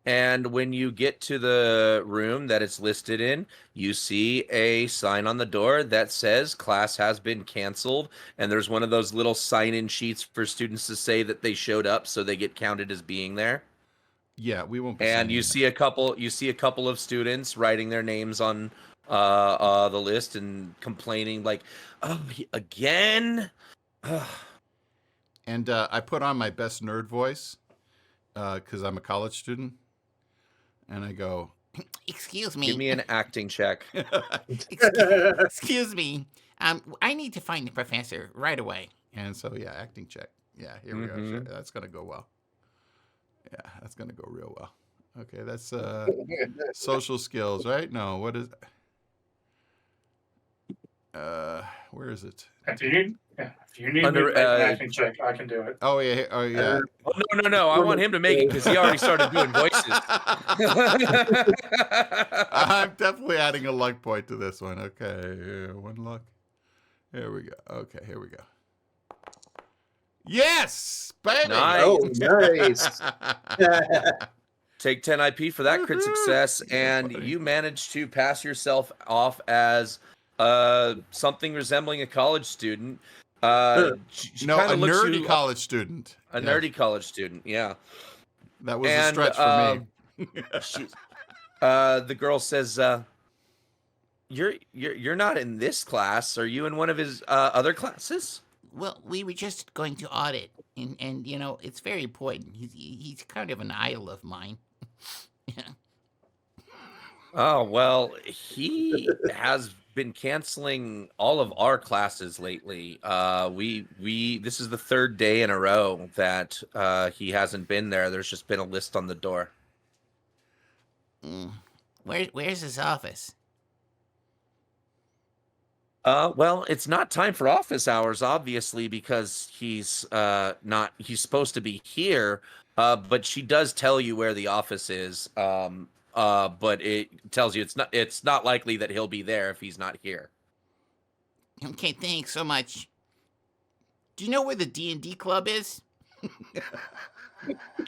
And when you get to the room that it's listed in, you see a sign on the door that says class has been canceled. And there's one of those little sign-in sheets for students to say that they showed up so they get counted as being there. Yeah, we won't be And signing you that. see a couple of students writing their names on the list and complaining like, "Oh, again?" And I put on my best nerd voice because I'm a college student. And I go, excuse me. Give me an acting check. Excuse me. I need to find the professor right away. And so, yeah, acting check. Yeah, here we go. Sure, that's going to go well. Yeah, that's going to go real well. Okay, that's social skills, right? No, what is... Where is it? If you need Under, me to make an acting check, I can do it. Oh yeah. Oh yeah. Oh, no. I want him to make it because he already started doing voices. I'm definitely adding a luck point to this one. Okay, 1 luck. Here we go. Okay, here we go. Yes, baby. Nice. Oh, nice. Take 10 IP for that crit success, and buddy. you managed to pass yourself off as something resembling a college student. She No, kinda a looks nerdy you- college student. A Yeah, nerdy college student, yeah. That was a And, stretch for me. She, the girl says, "You're not in this class. Are you in one of his other classes?" Well, we were just going to audit, and you know, it's very important. He's kind of an idol of mine. Oh, well, he has been canceling all of our classes lately. This is the 3rd day in a row that he hasn't been there. There's just been a list on the door. Where's his office? Well, it's not time for office hours, obviously, because he's supposed to be here. But she does tell you where the office is. But it tells you it's not likely that he'll be there if he's not here. Okay, thanks so much. Do you know where the D&D club is?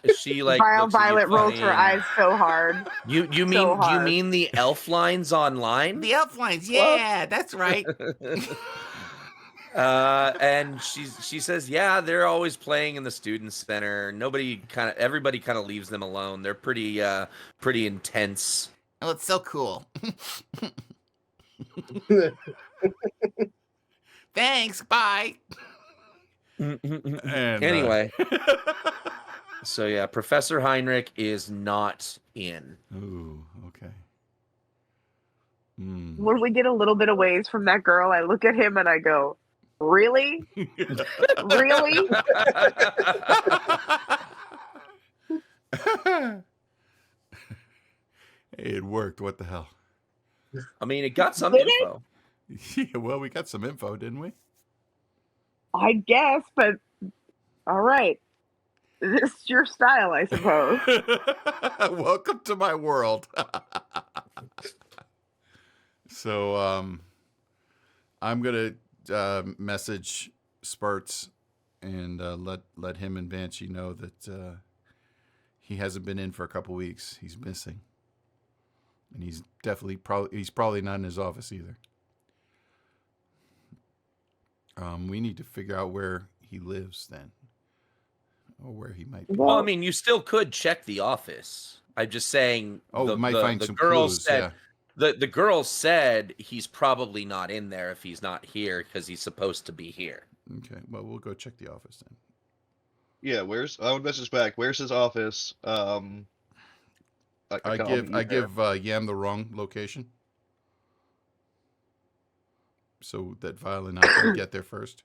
Is she like looks at you Violet rolls funny her and- eyes so hard. You So hard. mean the elf lines online? The elf lines, yeah, that's right. And she says, yeah, they're always playing in the student center. Everybody kind of leaves them alone. They're pretty intense. Oh, it's so cool. Thanks, bye. And, Anyway, so yeah, Professor Heinrich is not in. Ooh, okay. Hmm. When we get a little bit of ways from that girl, I look at him and I go, "Really? Really?" Hey, it worked. What the hell? I mean, it got some Did it? info. Yeah, well, we got some info, didn't we? I guess, but all right. This is your style, I suppose. Welcome to my world. So, I'm gonna message Spurts and let him and Banshee know that he hasn't been in for a couple weeks. He's missing, and he's probably not in his office either. We need to figure out where he lives then, or where he might be. Well, I mean, you still could check the office. I'm just saying. Oh, might find some girl clues. said Yeah. the girl said he's probably not in there if he's not here because he's supposed to be here. Okay. Well, we'll go check the office then. Yeah, I would message back. Where's his office? I give Yam the wrong location, so that Violet and I can get there first.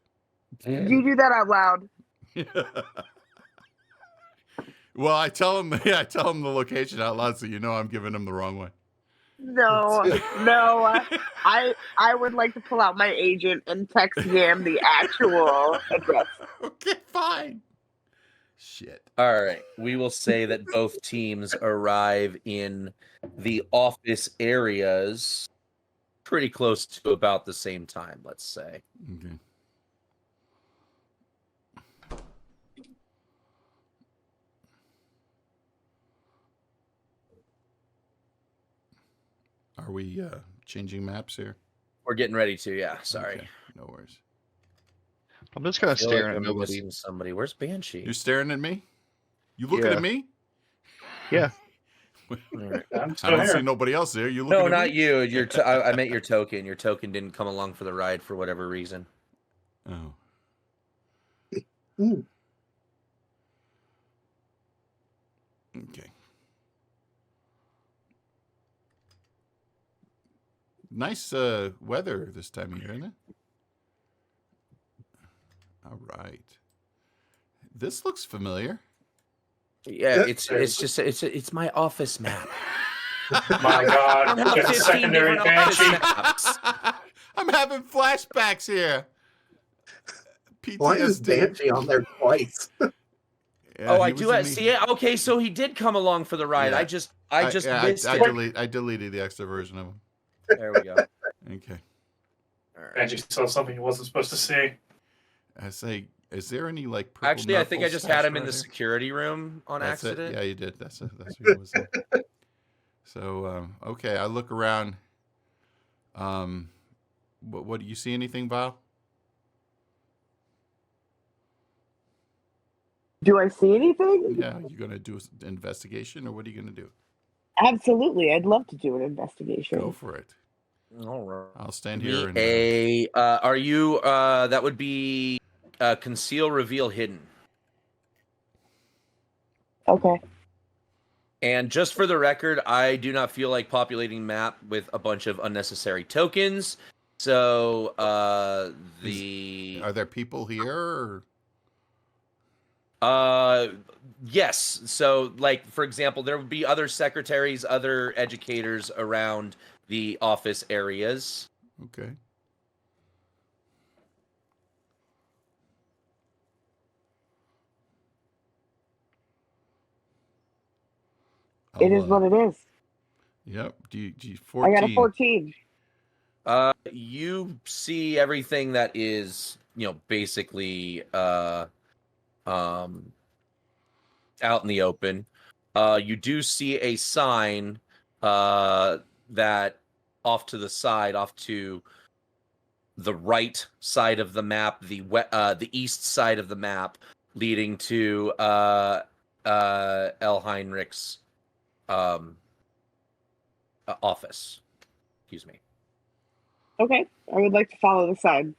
You do that out loud. Well, I tell him the location out loud, so you know I'm giving him the wrong one. No. I would like to pull out my agent and text Yam the actual address. Okay, fine. Shit. All right. We will say that both teams arrive in the office areas pretty close to about the same time, let's say. Okay. Are we changing maps here? We're getting ready to, yeah. Sorry. Okay, no worries. I'm just kind of Feel like staring at I'm nobody. missing somebody. Where's Banshee? You're staring at me? You looking Yeah. at me? Yeah. All right. I'm I still don't here. see nobody else there. You looking No, at not me? you. I meant your token. Your token didn't come along for the ride for whatever reason. Oh. Ooh. Okay. Nice weather this time of year, isn't it? All right. This looks familiar. Yeah, it's my office map. My God, I have get a 15 secondary different office Banshee. maps. I'm having flashbacks here. Why is PTSD. Banshee on there twice? Yeah, Oh, he I was do in see it. Okay, so he did come along for the ride. Yeah. I just missed I it. deleted the extra version of him. There we go. Okay. All right. Banshee saw something he wasn't supposed to see. I say, is there any like purple Actually, I think I knuckles just had him stashed in the around here? security room on That's accident. it. Yeah, you did. That's what he was in. So okay, I look around. What do you see? Anything, Val? Do I see anything? Yeah, you gonna do an investigation, or what are you gonna do? Absolutely. I'd love to do an Go investigation. for it. All right. I'll stand Me here and. a are you that would be conceal, reveal, hidden. Okay. And just for the record, I do not feel like populating map with a bunch of unnecessary tokens. So Are there people here? yes. So like for example, there would be other secretaries, other educators around the office areas. Okay. It is what it is. Yep. Do 14. I got a 14. You see everything that is, basically out in the open. You do see a sign that off to the side, off to the right side of the map, the east side of the map, leading to L. Heinrich's office. Excuse me. Okay. I would like to follow the sign.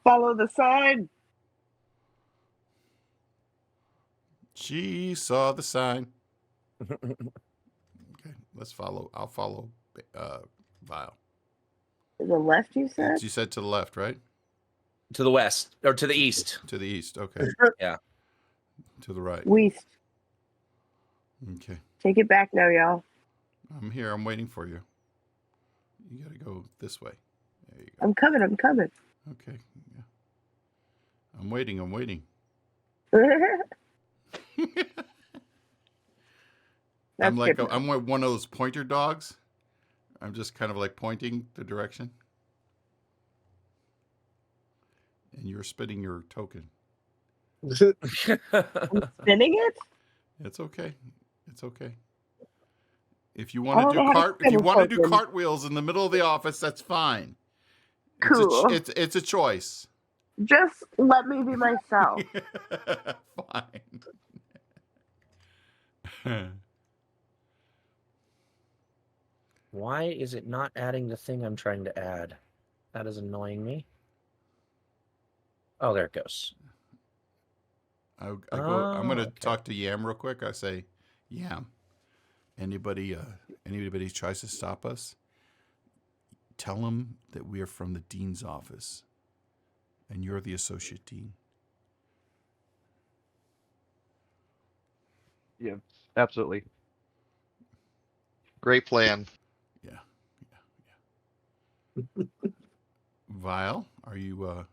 Follow the sign. She saw the sign. Okay, let's follow. I'll follow Vile. To the left, you said? You said to the left, right? To the west or to the east. To the east. Okay. Yeah. To the right. West. Okay. Take it back now, y'all. I'm here. I'm waiting for you. You got to go this way. There you go. I'm coming. Okay. Yeah. I'm waiting. That's I'm like good. I'm like one of those pointer dogs. I'm just kind of like pointing the direction. And you're spitting your token. I'm spinning it? It's okay. It's okay. If you I want don't know how to if you spin a want to do token. cartwheels in the middle of the office, that's fine. Cool. It's a choice. Just let me be myself. Fine. Why is it not adding the thing I'm trying to add? That is annoying me. Oh, there it goes. I'm going to talk to Yam real quick. I say, Yam, anybody tries to stop us, tell them that we are from the dean's office, and you're the associate dean. Yeah, absolutely. Great plan. Yeah. Vile, are you?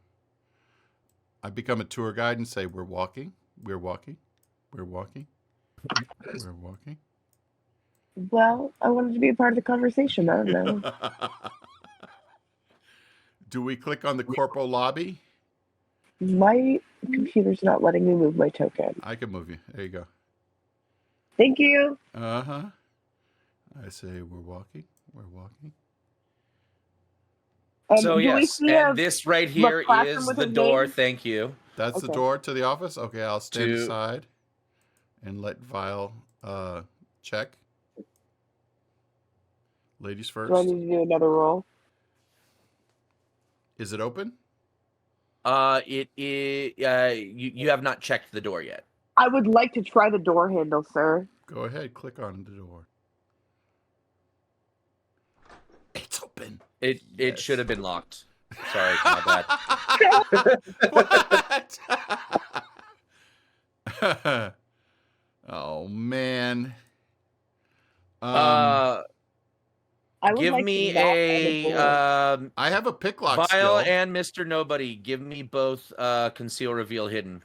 I become a tour guide and say, we're walking. Well, I wanted to be a part of the conversation. I don't know. Do we click on the corporal lobby? My computer's not letting me move my token. I can move you. There you go. Thank you. Uh-huh. I say, we're walking. So do we yes, see and this right here classroom is with the his door. name? Thank you. That's the Okay. door to the office? Okay, I'll stand To- aside and let Vile check. Ladies first. Do I need to do another roll? Is it open? It is. You have not checked the door yet. I would like to try the door handle, sir. Go ahead, click on the door. It's open. It Yes. should have been locked. Sorry, my bad. What? Oh man. I I would Give like me to knock on a the door. I have a pick lock Vile skill. and Mr. Nobody. Give me both conceal, reveal, hidden.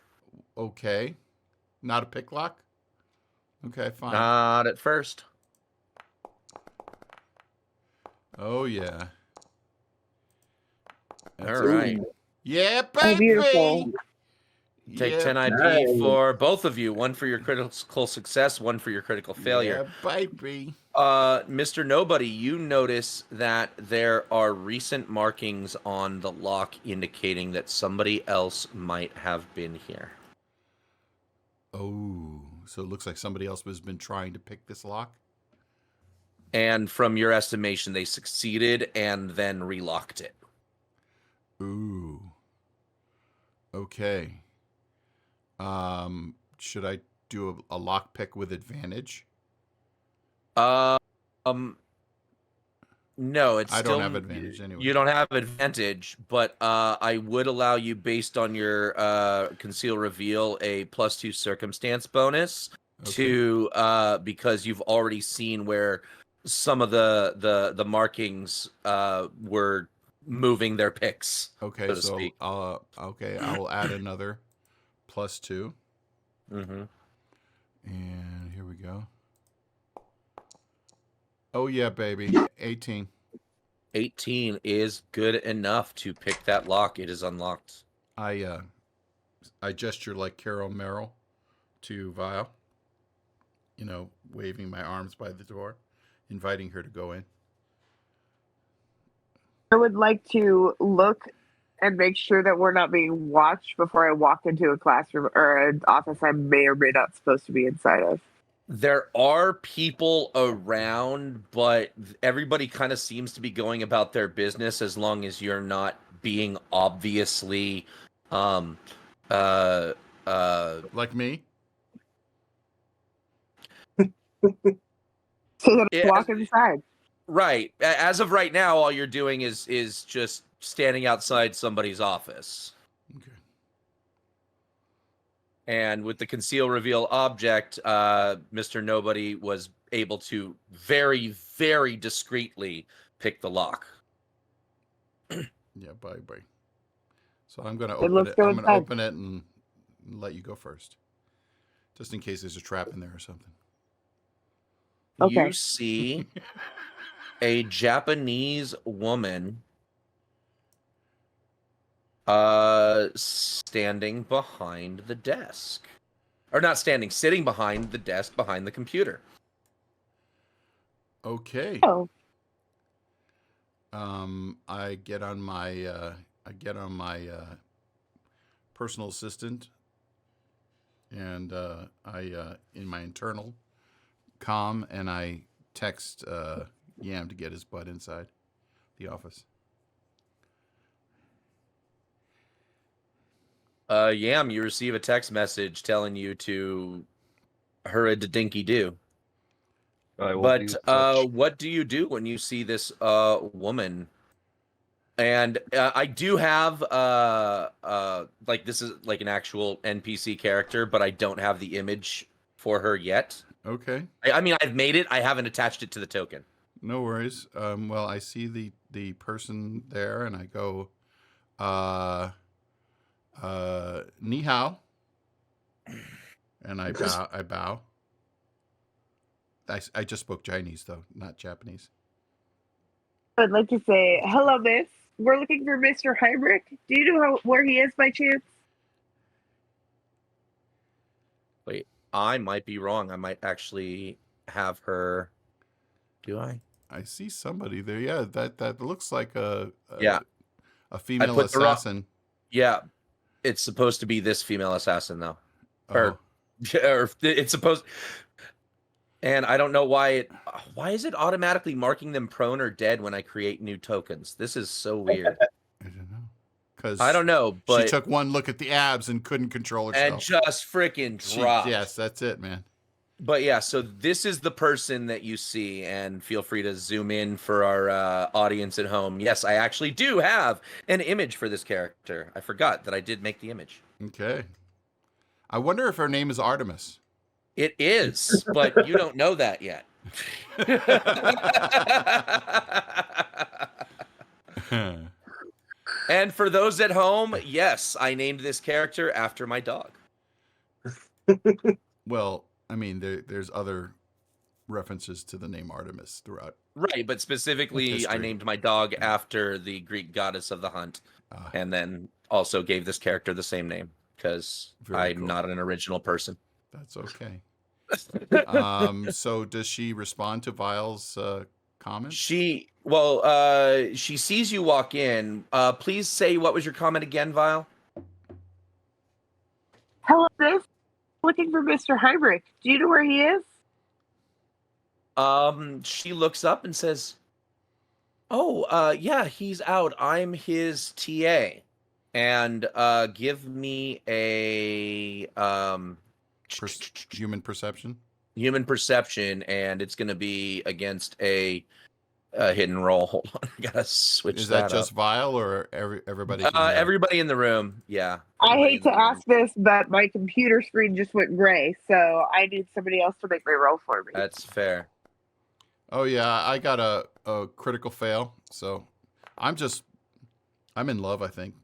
Okay. Not a pick lock? Okay, fine. Not at first. Oh, yeah. That's All right. Yeah, Oh, baby! beautiful. Take Yeah, 10 IP Nice. for both of you. One for your critical success, one for your critical failure. Yeah, baby. Mr. Nobody, you notice that there are recent markings on the lock indicating that somebody else might have been here. Oh, so it looks like somebody else has been trying to pick this lock? And from your estimation, they succeeded and then relocked it. Ooh. Okay. Should I do a lock pick with advantage? No, it's I still, don't have advantage anyway. You don't have advantage, but I would allow you, based on your conceal reveal, a +2 circumstance bonus to because you've already seen where some of the markings were moving their picks. Okay, so to so speak. okay, I will add another +2. Mm-hmm. And here we go. Oh yeah, baby. 18. 18 is good enough to pick that lock. It is unlocked. I gesture like Carol Merrill to Vile. You know, waving my arms by the door, inviting her to go in. I would like to look and make sure that we're not being watched before I walk into a classroom or an office I may or may not supposed to be inside of. There are people around, but everybody kind of seems to be going about their business as long as you're not being obviously Like me? So that I Yeah, walk inside. right. As of right now, all you're doing is just standing outside somebody's office. Okay. And with the conceal reveal object, Mr. Nobody was able to very, very discreetly pick the lock. Yeah, bye. So I'm gonna Then let's open it. go I'm gonna inside. open it and let you go first, just in case there's a trap in there or something. Okay. You see a Japanese woman standing behind the desk. Or not standing, sitting behind the desk behind the computer. Okay. Oh, I get on my personal assistant, and I in my internal comm, and I text Yam to get his butt inside the office. Yam, you receive a text message telling you to hurry to dinky do. I will But do such. what do you do when you see this woman? And I do have like this is like an actual NPC character, but I don't have the image for her yet. Okay. I mean, I've made it. I haven't attached it to the token. No worries. Well, I see the person there, and I go, ni hao, and I bow. I just spoke Chinese though, not Japanese. I'd like to say, hello, miss. We're looking for Mr. Heinrich. Do you know where he is by chance? Wait, I might be wrong. I might actually have her. Do I? I see somebody there. Yeah, that looks like a female put the wrong- assassin. Yeah, it's supposed to be this female assassin though. Oh, Or it's supposed. And I don't know why is it automatically marking them prone or dead when I create new tokens? This is so weird. I don't know. Because I don't know, but she took one look at the abs and couldn't control herself. and just freaking dropped. Yes, that's it, man. But yeah, so this is the person that you see, and feel free to zoom in for our audience at home. Yes, I actually do have an image for this character. I forgot that I did make the image. Okay. I wonder if her name is Artemis. It is, but you don't know that yet. And for those at home, yes, I named this character after my dog. Well, I mean, there's other references to the name Artemis throughout. Right, but specifically, I History. named my dog after the Greek goddess of the hunt, and then also gave this character the same name because Very I'm cool. not an original person. That's okay. So does she respond to Vile's comments? She sees you walk in. Please say what was your comment again, Vile? Hello, this. Looking for Mr. Heinrich. Do you know where he is? She looks up and says, "Oh, yeah, he's out. I'm his TA." And give me a Human perception. human perception, and it's going to be against a hidden roll. Hold on, I gotta switch. Is that up. just Vile or everybody? can hear? Everybody in the room? Yeah. I everybody hate in the to room. ask this, but my computer screen just went gray, so I need somebody else to make my roll for me. That's fair. Oh yeah, I got a critical fail. So I'm in love, I think.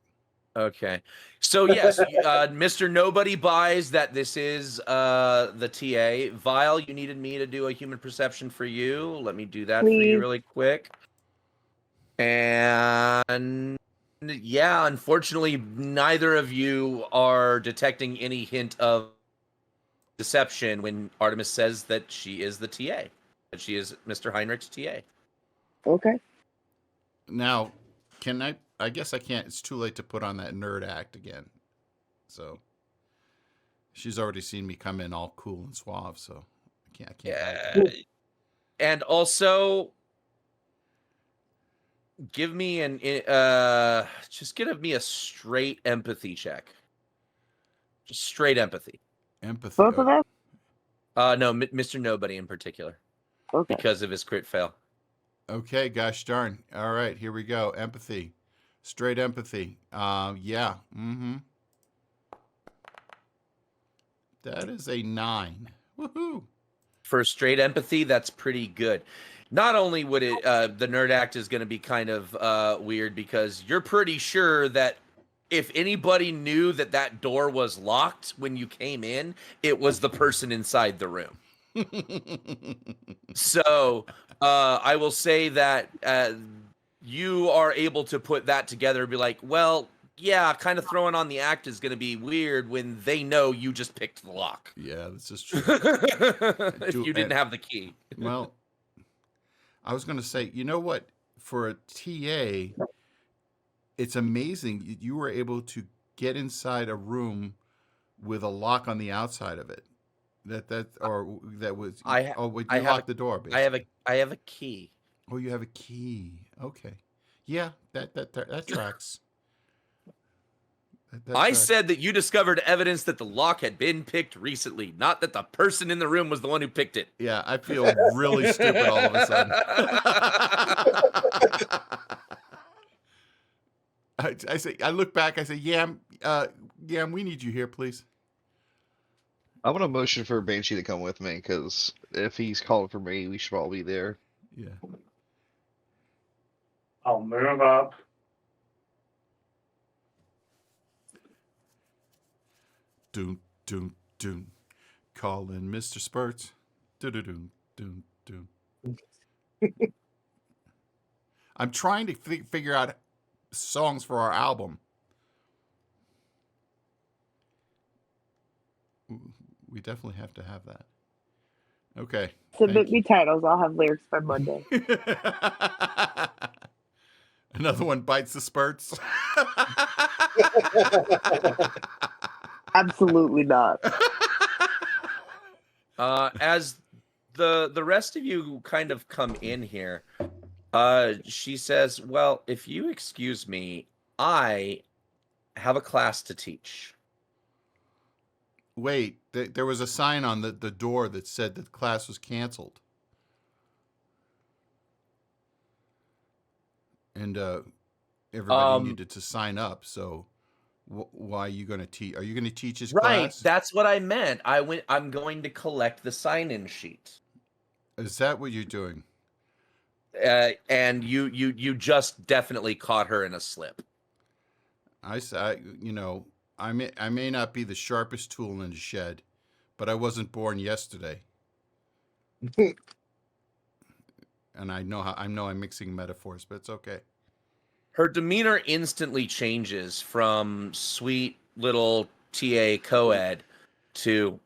Okay. So yes, Mr. Nobody buys that this is the TA. Vile, you needed me to do a human perception for you. Let me do that for Please. you really quick. And yeah, unfortunately, neither of you are detecting any hint of deception when Artemis says that she is the TA, that she is Mr. Heinrich's TA. Okay. Now, can I guess I can't. It's too late to put on that nerd act again. So she's already seen me come in all cool and suave. So I can't. Yeah. And also, give me just give me a straight empathy check. Just straight empathy. Empathy. Both of us? No, Mr. Nobody in particular, Okay. because of his crit fail. Okay, gosh darn. All right, here we go. Empathy. Straight empathy. Yeah. Mm-hmm. That is a 9. Woohoo. For straight empathy, that's pretty good. Not only would it, the nerd act is going to be kind of weird because you're pretty sure that if anybody knew that that door was locked when you came in, it was the person inside the room. So I will say that you are able to put that together and be like, well, yeah, kind of throwing on the act is going to be weird when they know you just picked the lock. Yeah, this is true. If you didn't have the key. Well, I was going to say, you know what? For a TA, it's amazing you were able to get inside a room with a lock on the outside of it. You locked the door. Basically. I have a key. Oh, you have a key. Okay. Yeah, that tracks. That I tracks. said that you discovered evidence that the lock had been picked recently, not that the person in the room was the one who picked it. Yeah, I feel really stupid all of a sudden. I say, I look back. I say, Yam, we need you here, please. I want a motion for Banshee to come with me, because if he's calling for me, we should all be there. Yeah. I'll move up. Doom, doom, doom. Call in Mr. Spurts. Doom, doom, doom. I'm trying to figure out songs for our album. We definitely have to have that. Okay. Submit me titles. I'll have lyrics by Monday. Another one bites the spurts. Absolutely not. As the rest of you kind of come in here, she says, well, if you excuse me, I have a class to teach. Wait, there was a sign on the door that said that the class was canceled. And everybody needed to sign up. So why are you going to teach? Are you going to teach his class? Right, that's what I meant. I'm going to collect the sign-in sheet. Is that what you're doing? And you just definitely caught her in a slip. You know, I may not be the sharpest tool in the shed, but I wasn't born yesterday. And I know I'm mixing metaphors, but it's okay. Her demeanor instantly changes from sweet little TA co-ed to,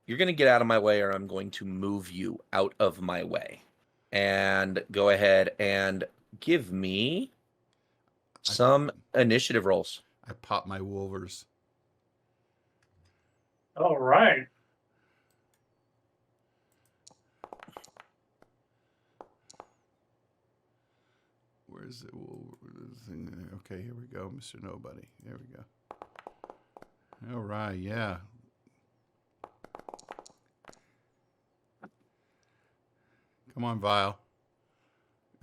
you're going to get out of my way or I'm going to move you out of my way. And go ahead and give me some initiative rolls. I pop my wolvers. All right. Where's it? Okay, here we go, Mr. Nobody. There we go. All right, yeah. Come on, Vile.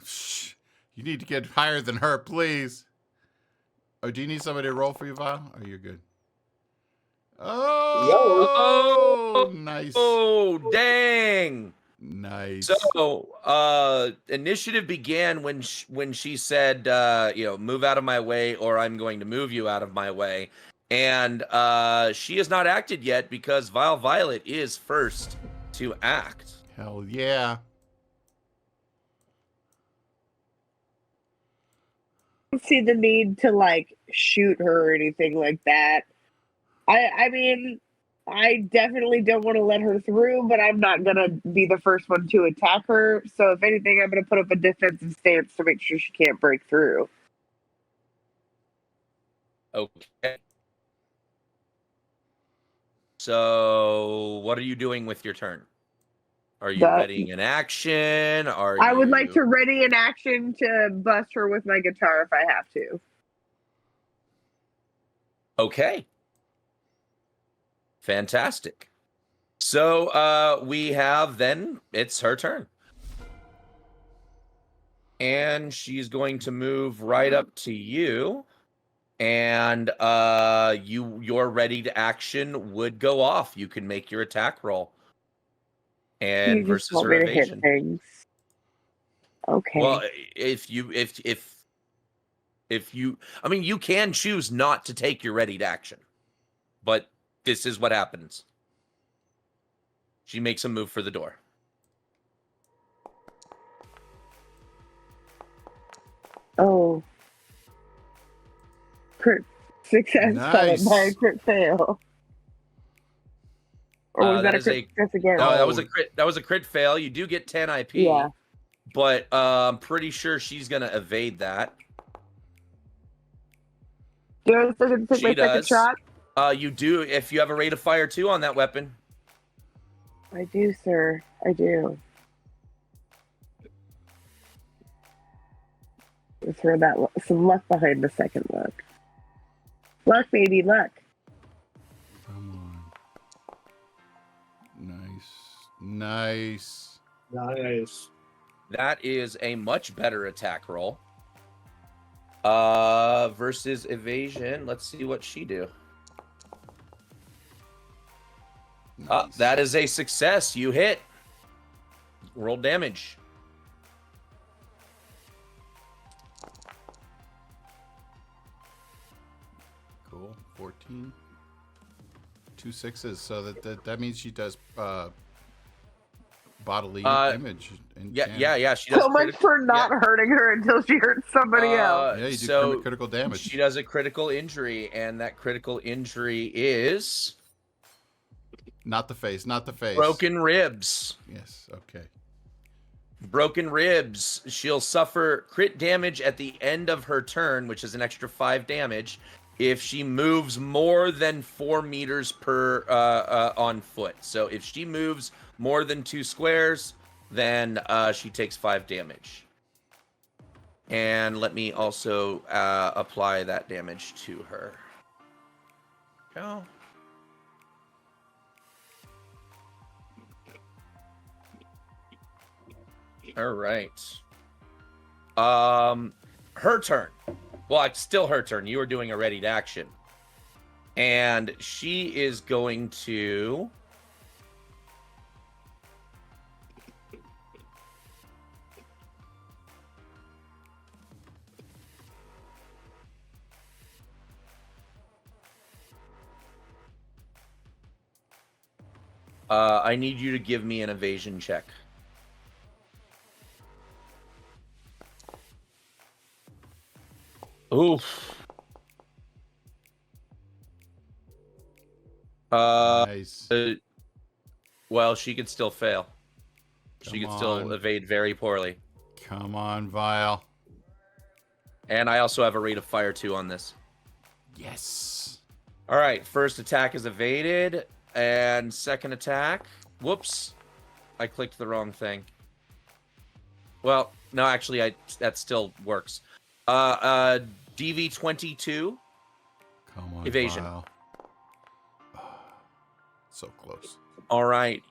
Shh. You need to get higher than her, please. Oh, do you need somebody to roll for you, Vile? Oh, you're good. Oh, nice. Oh, dang. Nice. So, initiative began when she said, move out of my way or I'm going to move you out of my way. And she has not acted yet because Vile Violet is first to act. Hell yeah. I don't see the need to like shoot her or anything like that. I mean, I definitely don't want to let her through, but I'm not gonna be the first one to attack her. So if anything, I'm gonna put up a defensive stance to make sure she can't break through. Okay. So, what are you doing with your turn? Are you readying an action? I would like to ready an action to bust her with my guitar if I have to. Okay. Fantastic. So we have then, it's her turn. And she's going to move right up to you. And your ready to action would go off. You can make your attack roll. And You just versus want her me to hit evasion. things. Okay. Well, if you I mean, you can choose not to take your ready to action. But this is what happens. She makes a move for the door. Oh. Crit success Nice. followed by a crit fail. Or was that a crit success again? No, that was a crit. That was a crit fail. You do get 10 IP. Yeah. But I'm pretty sure she's gonna evade that. Do I still get to take She my second does. shot? You do if you have a rate of fire 2 on that weapon. I do, sir. I do. Let's throw that some luck behind the second luck. Luck, baby, luck. Come on. Nice. Nice. That is a much better attack roll. Versus evasion. Let's see what she do. Nice. That is a success. You hit. Roll damage. Cool. 14. 2 6s. So that means she does bodily damage. And Yeah. She does So much for not hurting her until she hurts somebody else. Yeah, you do critical damage. She does a critical injury, and that critical injury is Not the face. Not the face. broken ribs. Yes. Okay. Broken ribs. She'll suffer crit damage at the end of her turn, which is an extra 5 damage, if she moves more than 4 meters per on foot. So if she moves more than 2 squares, then she takes 5 damage. And let me also apply that damage to her. Go. All right. Her turn. Well, it's still her turn. You are doing a ready to action. And she is going to I need you to give me an evasion check. Oof. Nice. Well, she could still fail. She Come could still on. evade very poorly. Come on, Vile. And I also have a rate of fire 2 on this. Yes. All right, first attack is evaded, and second attack. Whoops, I clicked the wrong thing. Well, no, actually, that still works. DV 22 Come on, evasion. Vile. So close. All right.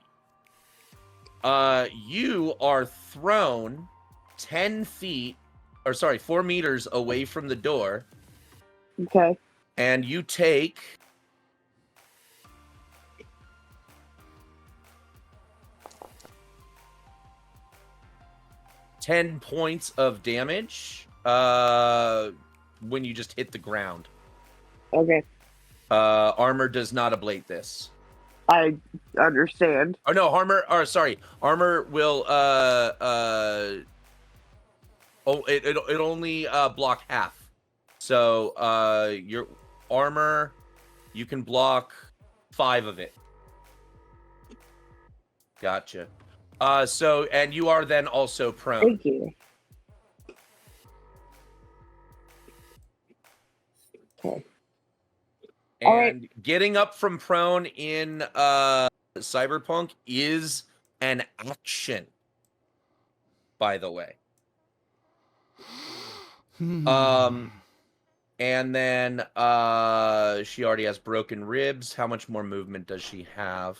You are thrown 10 feet, or sorry, 4 meters away from the door, Okay. and you take 10 points of damage when you just hit the ground. Okay. Armor does not ablate this. I understand. Oh no, armor will it only block half. So your armor, you can block 5 of it. Gotcha. So and you are then also prone. Thank you. Okay. And All right. getting up from prone in Cyberpunk is an action, by the way. And then she already has broken ribs. How much more movement does she have?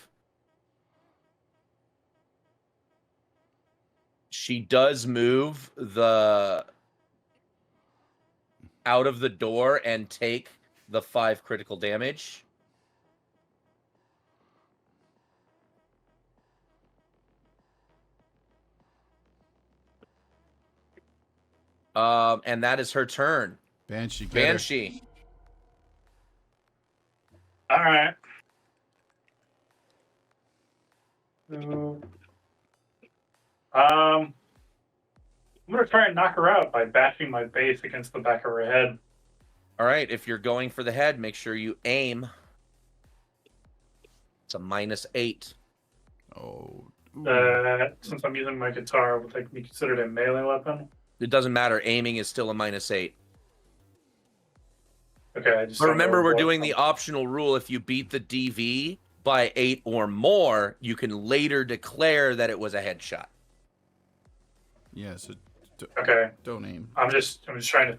She does move out of the door and take the 5 critical damage. And that is her turn. Banshee. Banshee. All right. So, I'm gonna try and knock her out by bashing my base against the back of her head. All right, if you're going for the head, make sure you aim. It's a -8. Oh. Since I'm using my guitar, would that be considered a melee weapon? It doesn't matter. Aiming is still a -8. Okay, I just. But don't remember, know we're what- doing the optional rule. If you beat the DV by 8 or more, you can later declare that it was a headshot. Yeah. So Okay, don't aim. I'm just trying to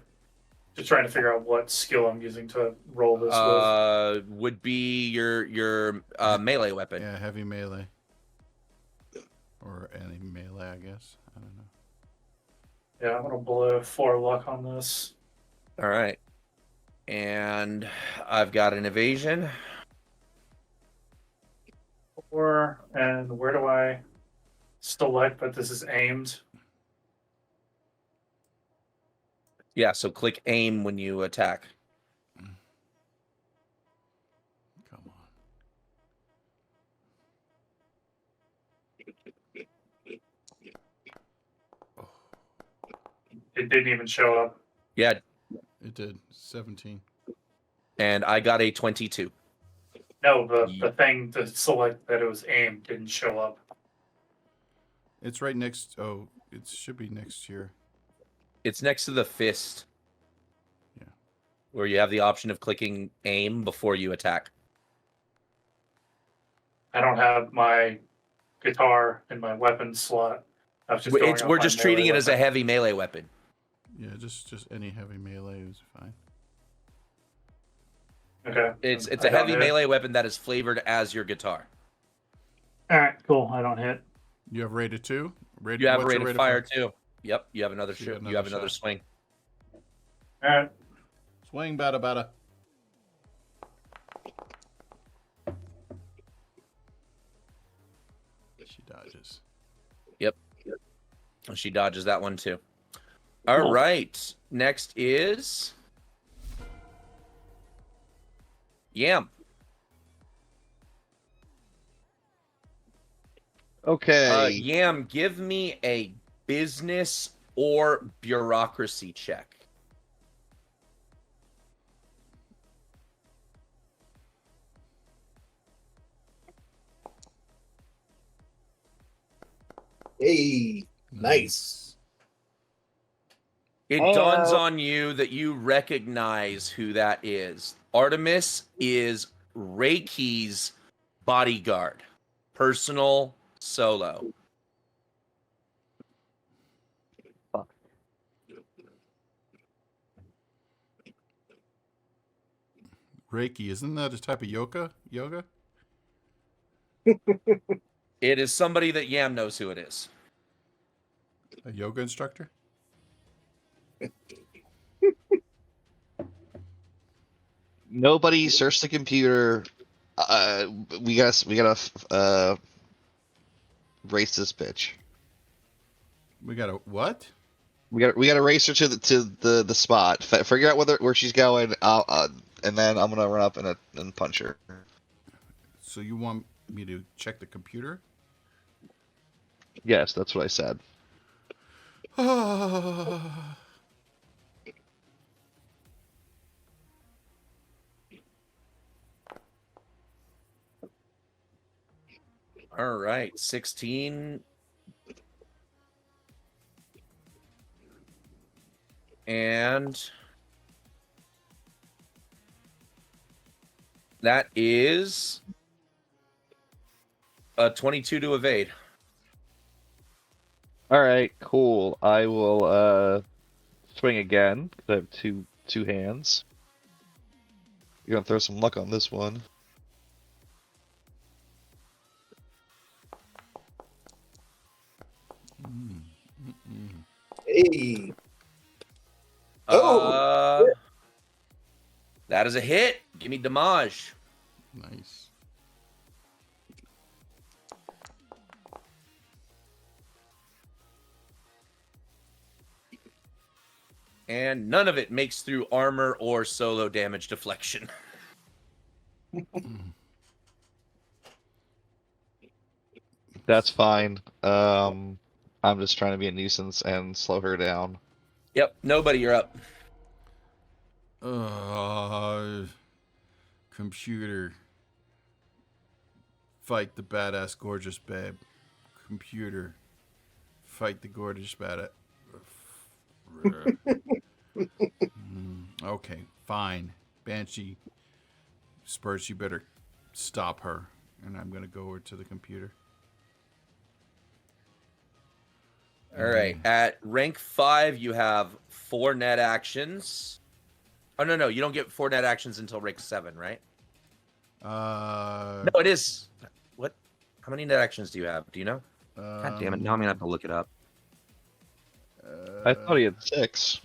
figure out what skill I'm using to roll this with. Would be your melee weapon. Yeah, heavy melee. Or any melee, I guess. I don't know. Yeah, I'm gonna blow 4 luck on this. All right. And I've got an evasion. 4, and where do I select that this is aimed? Yeah, so click aim when you attack. Come on. It didn't even show up. Yeah, It did. 17. and I got a 22. No, the thing to select that it was aimed didn't show up. It's right next. Oh, it should be next year. It's next to the fist. Yeah. Where you have the option of clicking aim before you attack. I don't have my guitar in my weapon slot. I was just going off We're my just treating it melee as a weapon. heavy melee weapon. Yeah, just any heavy melee is fine. Okay. It's I a don't heavy hit. melee weapon that is flavored as your guitar. All right, cool. I don't hit. You have rated 2? You have what's your rated rate of fire too. Yep, you have another So you shoot. got You have another another shot. swing. All right. Swing, bada, bada. She dodges. She dodges that one too. All right. Next is Yam. Okay. Yam, give me a business or bureaucracy check. Hey, nice. It dawns on you that you recognize who that is. Artemis is Reiki's bodyguard, personal solo. Reiki, isn't that a type of yoga? It is somebody that Yam knows who it is. A yoga instructor? Nobody search the computer. We gotta race this bitch. We got a what? We gotta race her to the spot. Figure out where she's going. And then I'm gonna run up and punch her. So you want me to check the computer? Yes, that's what I said. All right, 16. And that is a 22 to evade. All right, cool. I will swing again because I have two hands. You're gonna throw some luck on this one. Hey. That is a hit. Give me damage. Nice. And none of it makes through armor or solo damage deflection. That's fine. I'm just trying to be a nuisance and slow her down. Yep, nobody, you're up. Computer. Fight the badass gorgeous babe. Computer. Fight the gorgeous badass. Okay, fine. Banshee. Spurs, you better stop her. And I'm going to go over to the computer. All right. At rank 5, you have 4 net actions. Oh, no. You don't get 4 net actions until rank 7, right? No, it is. What? How many net actions do you have? Do you know? God damn it. Now I'm going to have to look it up. I thought he had 6.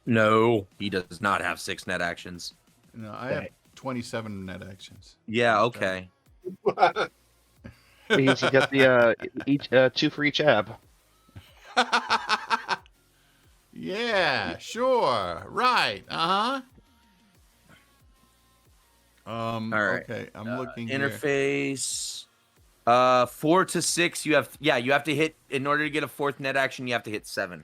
No, he does not have 6 net actions. No, I have 27 net actions. Yeah, okay. He's got the each 2 for each ab. Yeah, sure. Right. Uh-huh. All right. Okay, I'm looking here. Interface. 4 to 6, you have to hit, in order to get a 4th net action, you have to hit 7.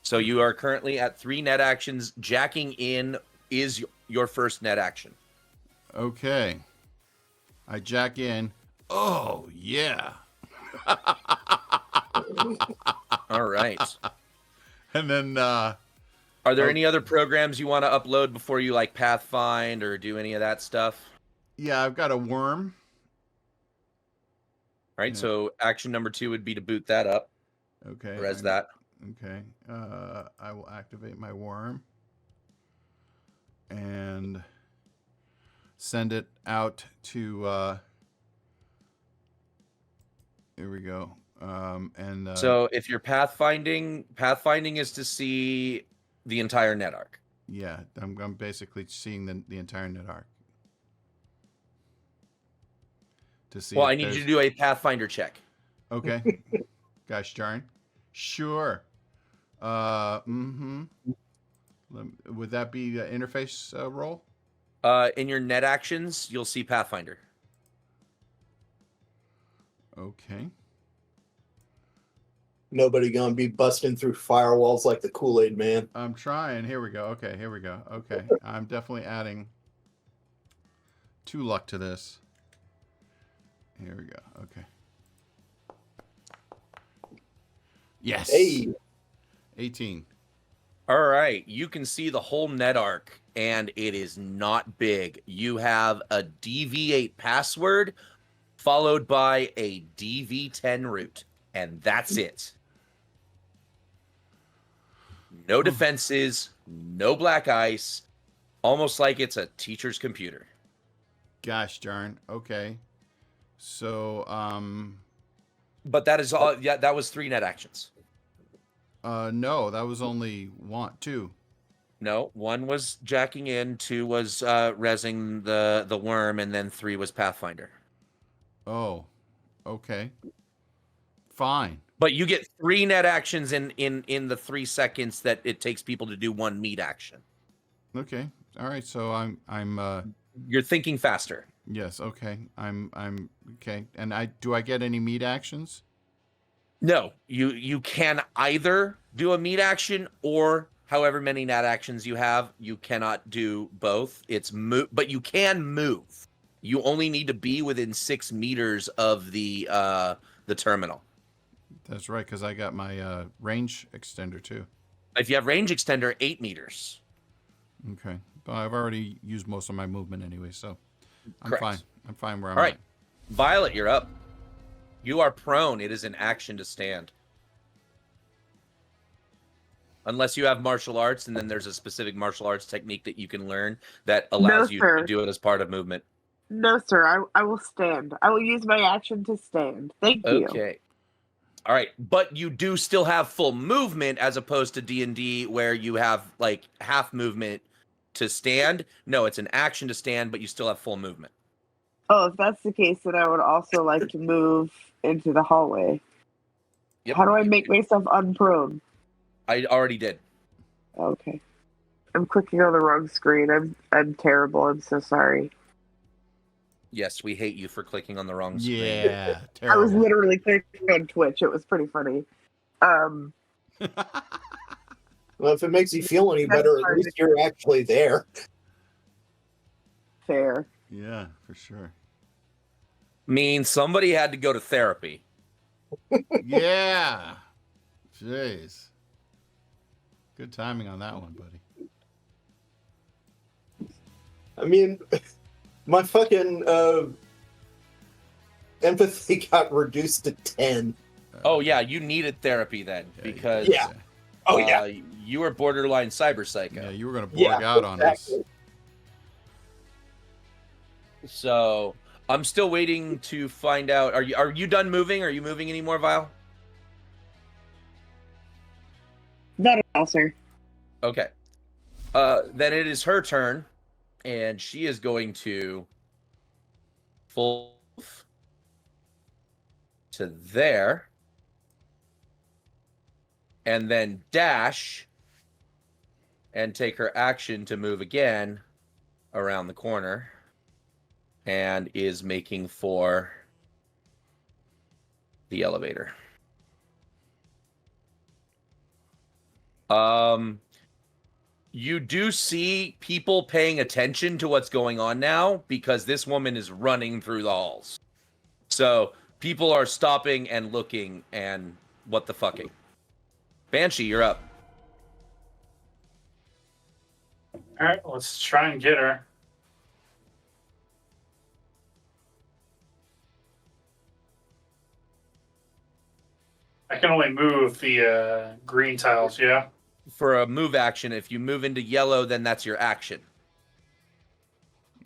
So you are currently at 3 net actions. Jacking in is your first net action. Okay. I jack in. Oh, yeah. All right. And then are there any other programs you want to upload before you like Pathfind or do any of that stuff? yeah, I've got a worm. All right, Yeah. so action number 2 would be to boot that up. Okay. Res that. Okay. I will activate my worm and send it out to here we go. So if you're pathfinding is to see the entire net arc. yeah, I'm basically seeing the entire net arc. To see Well, if I need you there's- to do a Pathfinder check. Okay. Gosh darn. Sure. Would that be the interface roll? In your net actions, you'll see Pathfinder. Okay. Nobody gonna be busting through firewalls like the Kool-Aid man. I'm trying. Here we go. Okay, here we go. Okay, I'm definitely adding 2 luck to this. Here we go. Okay. Yes. Hey, 18. All right, you can see the whole net arc, and it is not big. You have a DV8 password followed by a DV10 root, and that's it. No defenses, no black ice, almost like it's a teacher's computer. Gosh darn. Okay. So, But that is all. Yeah, that was 3 net actions. no, that was only 2. No, 1 was jacking in, 2 was rezzing the worm, and then 3 was Pathfinder. Oh, okay. Fine. But you get 3 net actions in the 3 seconds that it takes people to do 1 meat action. Okay. All right. So I'm You're thinking faster. yes. Okay. I'm okay. And do I get any meat actions? No, you can either do a meat action or however many net actions you have. You cannot do both. It's but you can move. You only need to be within 6 meters of the terminal. That's right, because I got my range extender too. If you have range extender, 8 meters. Okay. But I've already used most of my movement anyway, so I'm Correct. fine. I'm fine where I'm All right, at. Violet, you're up. You are prone. It is an action to stand. Unless you have martial arts, and then there's a specific martial arts technique that you can learn that allows you sir. to do it as part of movement. No, sir. I will stand. I will use my action to stand. Thank you. Okay. All right, but you do still have full movement as opposed to D&D where you have like half movement to stand. No, it's an action to stand, but you still have full movement. Oh, if that's the case, then I would also like to move into the hallway. Yep. How do I make myself unprone? I already did. Okay. I'm clicking on the wrong screen. I'm terrible. I'm so sorry. Yes, we hate you for clicking on the wrong screen. Yeah. I was Terrible. literally clicking on Twitch. It was pretty funny. well, if it makes you feel any That's better, at fine. least you're actually there. Fair. Yeah, for sure. Means somebody had to go to therapy. Yeah. Jeez. Good timing on that one, buddy. I mean, my fucking empathy got reduced to 10. Oh yeah, you needed therapy then because Yeah. Oh, yeah. you were borderline cyber psycho. Yeah, you were gonna borg Yeah, out on us. exactly. So I'm still waiting to find out. Are you done moving? Are you moving anymore, Vile? Not at all, sir. Okay. Then it is her turn, and she is going to full to there, and then dash, and take her action to move again around the corner, and is making for the elevator. You do see people paying attention to what's going on now because this woman is running through the halls. So people are stopping and looking and what the fucking. Banshee, you're up. All right, let's try and get her. I can only move the green tiles, yeah? For a move action, if you move into yellow, then that's your action.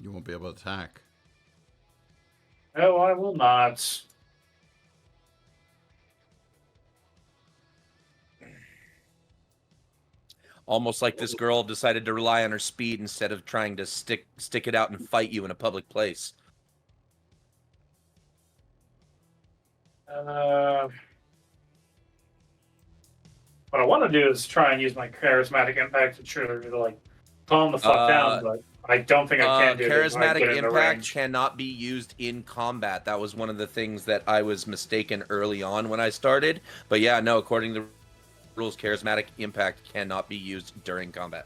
You won't be able to attack. No, I will not. Almost like this girl decided to rely on her speed instead of trying to stick it out and fight you in a public place. What I want to do is try and use my charismatic impact to like calm the fuck down, but I don't think I can do this. when I Charismatic get in the impact range. cannot be used in combat. That was one of the things that I was mistaken early on when I started. But yeah, no, according to the rules, charismatic impact cannot be used during combat.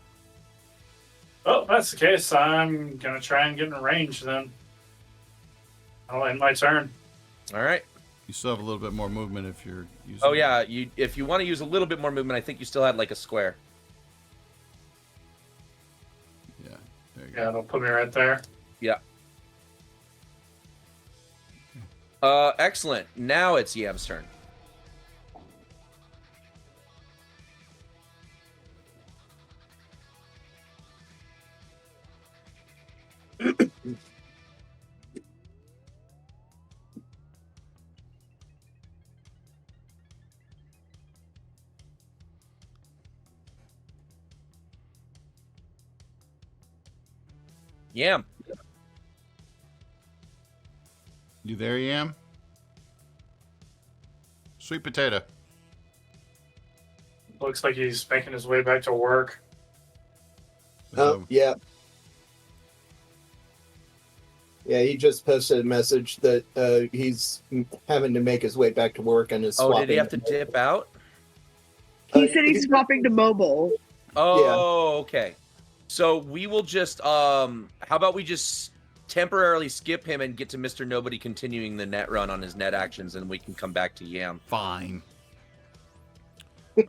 Oh, if that's the case, I'm gonna try and get in range then. I'll end my turn. All right. You still have a little bit more movement if you're using. Oh yeah, if you want to use a little bit more movement, I think you still had like a square. Yeah. There you Yeah, it'll put me right there. Yeah. Excellent. Now it's Yam's turn. Yam. You there, Yam? Sweet potato. Looks like he's making his way back to work. Oh, yeah. Yeah, he just posted a message that he's having to make his way back to work and is Oh, swapping. did he have to dip out? He said he's swapping to mobile. Oh, okay. So we will just how about we just temporarily skip him and get to Mr. Nobody continuing the net run on his net actions, and we can come back to Yam. Fine.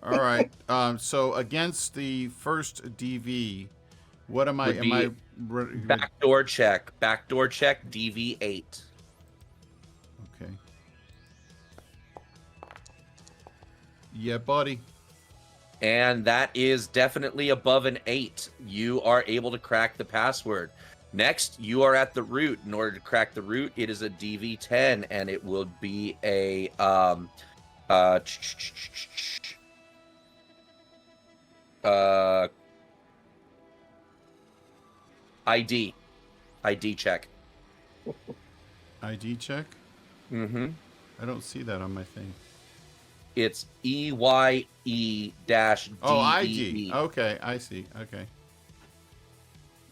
All right. So against the first DV, what am I? Would be backdoor check. Backdoor check. DV8. Okay. Yeah, buddy. And that is definitely above an 8. You are able to crack the password. Next, you are at the root. In order to crack the root, it is a DV10, and it will be a ID check. ID check? Mm-hmm. I don't see that on my thing. It's EYE-DEE. Oh, ID. Okay, I see. Okay.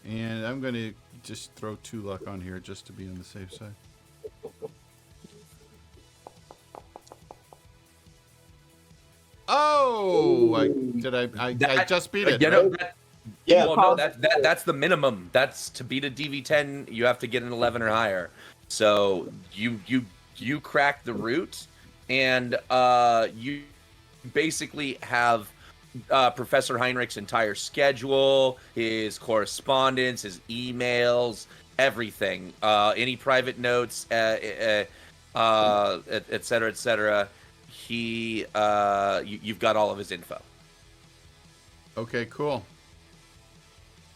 And I'm going to just throw 2 luck on here just to be on the safe side. Oh! I just beat it. You know, Right? Yeah. Well, no, that's the minimum. That's to beat a DV10, you have to get an 11 or higher. So you crack the root, and you basically have Professor Heinrich's entire schedule, his correspondence, his emails, everything, any private notes, et cetera, et cetera. You've got all of his info. Okay, cool.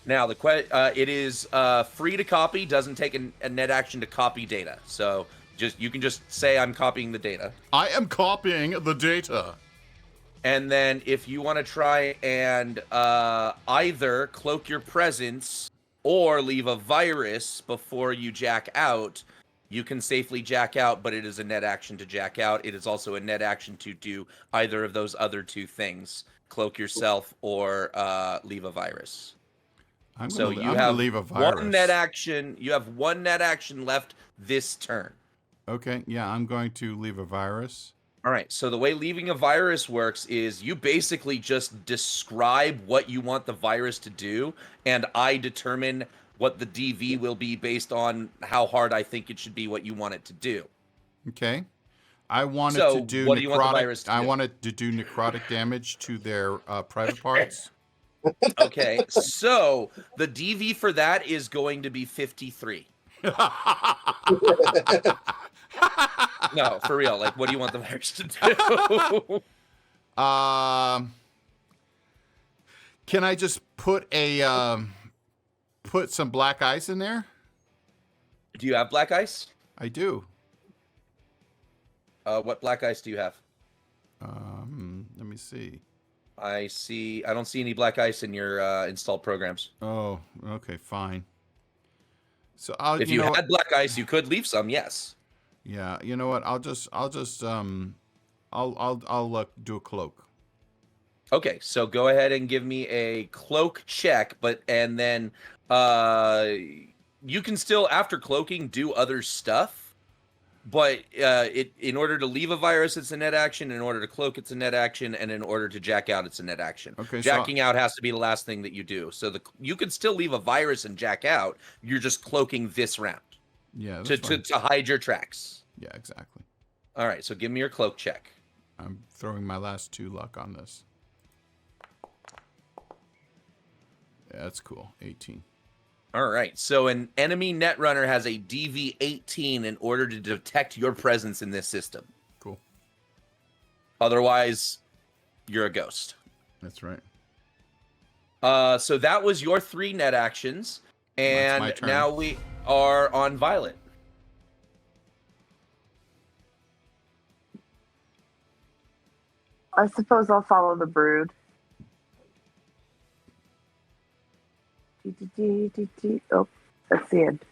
Now it is free to copy. Doesn't take a net action to copy data. So you can just say I'm copying the data. I am copying the data. And then if you want to try and either cloak your presence or leave a virus before you jack out, you can safely jack out, but it is a net action to jack out. It is also a net action to do either of those other 2 things, cloak yourself or leave a virus. I'm So gonna, you I'm have gonna leave a virus. one net action. You have 1 net action left this turn. Okay, yeah, I'm going to leave a virus. All right. So the way leaving a virus works is you basically just describe what you want the virus to do, and I determine what the DV will be based on how hard I think it should be what you want it to do. Okay. I wanted So, to do what do you want the necrotic. virus to I do? wanted to do necrotic damage to their private parts. Okay. So the DV for that is going to be 53. No, for real. Like, what do you want the virus to do? Can I just put some black ice in there? Do you have black ice? I do. What black ice do you have? Let me see. I don't see any black ice in your installed programs. Oh, okay, fine. So If you had black ice, you could leave some. Yes. Yeah, you know what? I'll do a cloak. Okay, so go ahead and give me a cloak check, and then you can still, after cloaking, do other stuff. But in order to leave a virus, it's a net action. In order to cloak, it's a net action, and in order to jack out, it's a net action. Okay, Jacking out has to be the last thing that you do. So you can still leave a virus and jack out. You're just cloaking this round. Yeah, to hide your tracks. Yeah, exactly. All right, so give me your cloak check. I'm throwing my last 2 luck on this. Yeah, that's cool. 18. All right, so an enemy netrunner has a DV 18 in order to detect your presence in this system. Cool. Otherwise, you're a ghost. That's right. So that was your 3 net actions, and now we are on Violet. I suppose I'll follow the brood. Oh, that's the end.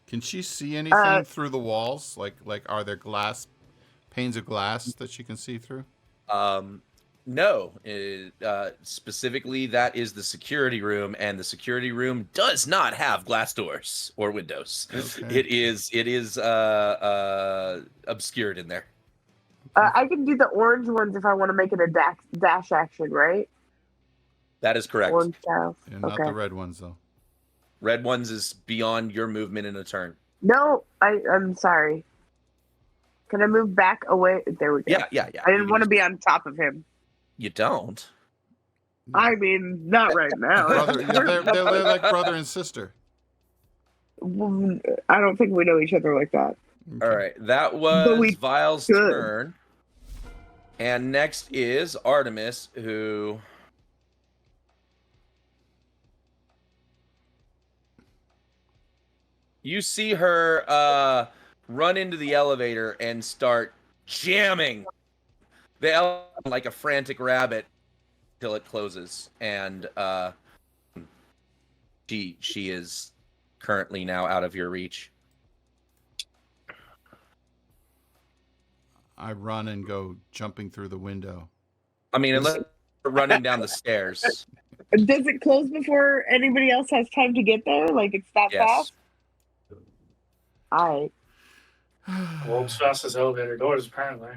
Can she see anything through the walls? Like, are there panes of glass that she can see through? No. Specifically, that is the security room, and the security room does not have glass doors or windows. Okay. It is obscured in there. I can do the orange ones if I want to make it a dash action, right? That is correct. Orange tiles. And not the red ones, though. Red ones is beyond your movement in a turn. No, I'm sorry. Can I move back away? There we go. Yeah. I didn't want to be on top of him. You don't. I mean, not right now. They're like brother and sister. I don't think we know each other like that. Okay. All right, that was Vile's turn. And next is Artemis, who... You see her run into the elevator and start jamming the elevator like a frantic rabbit till it closes. And she is currently now out of your reach. I run and go jumping through the window. I mean, unless you're running down the stairs. Does it close before anybody else has time to get there? Like, it's that fast? All right. World's fastest elevator doors, apparently.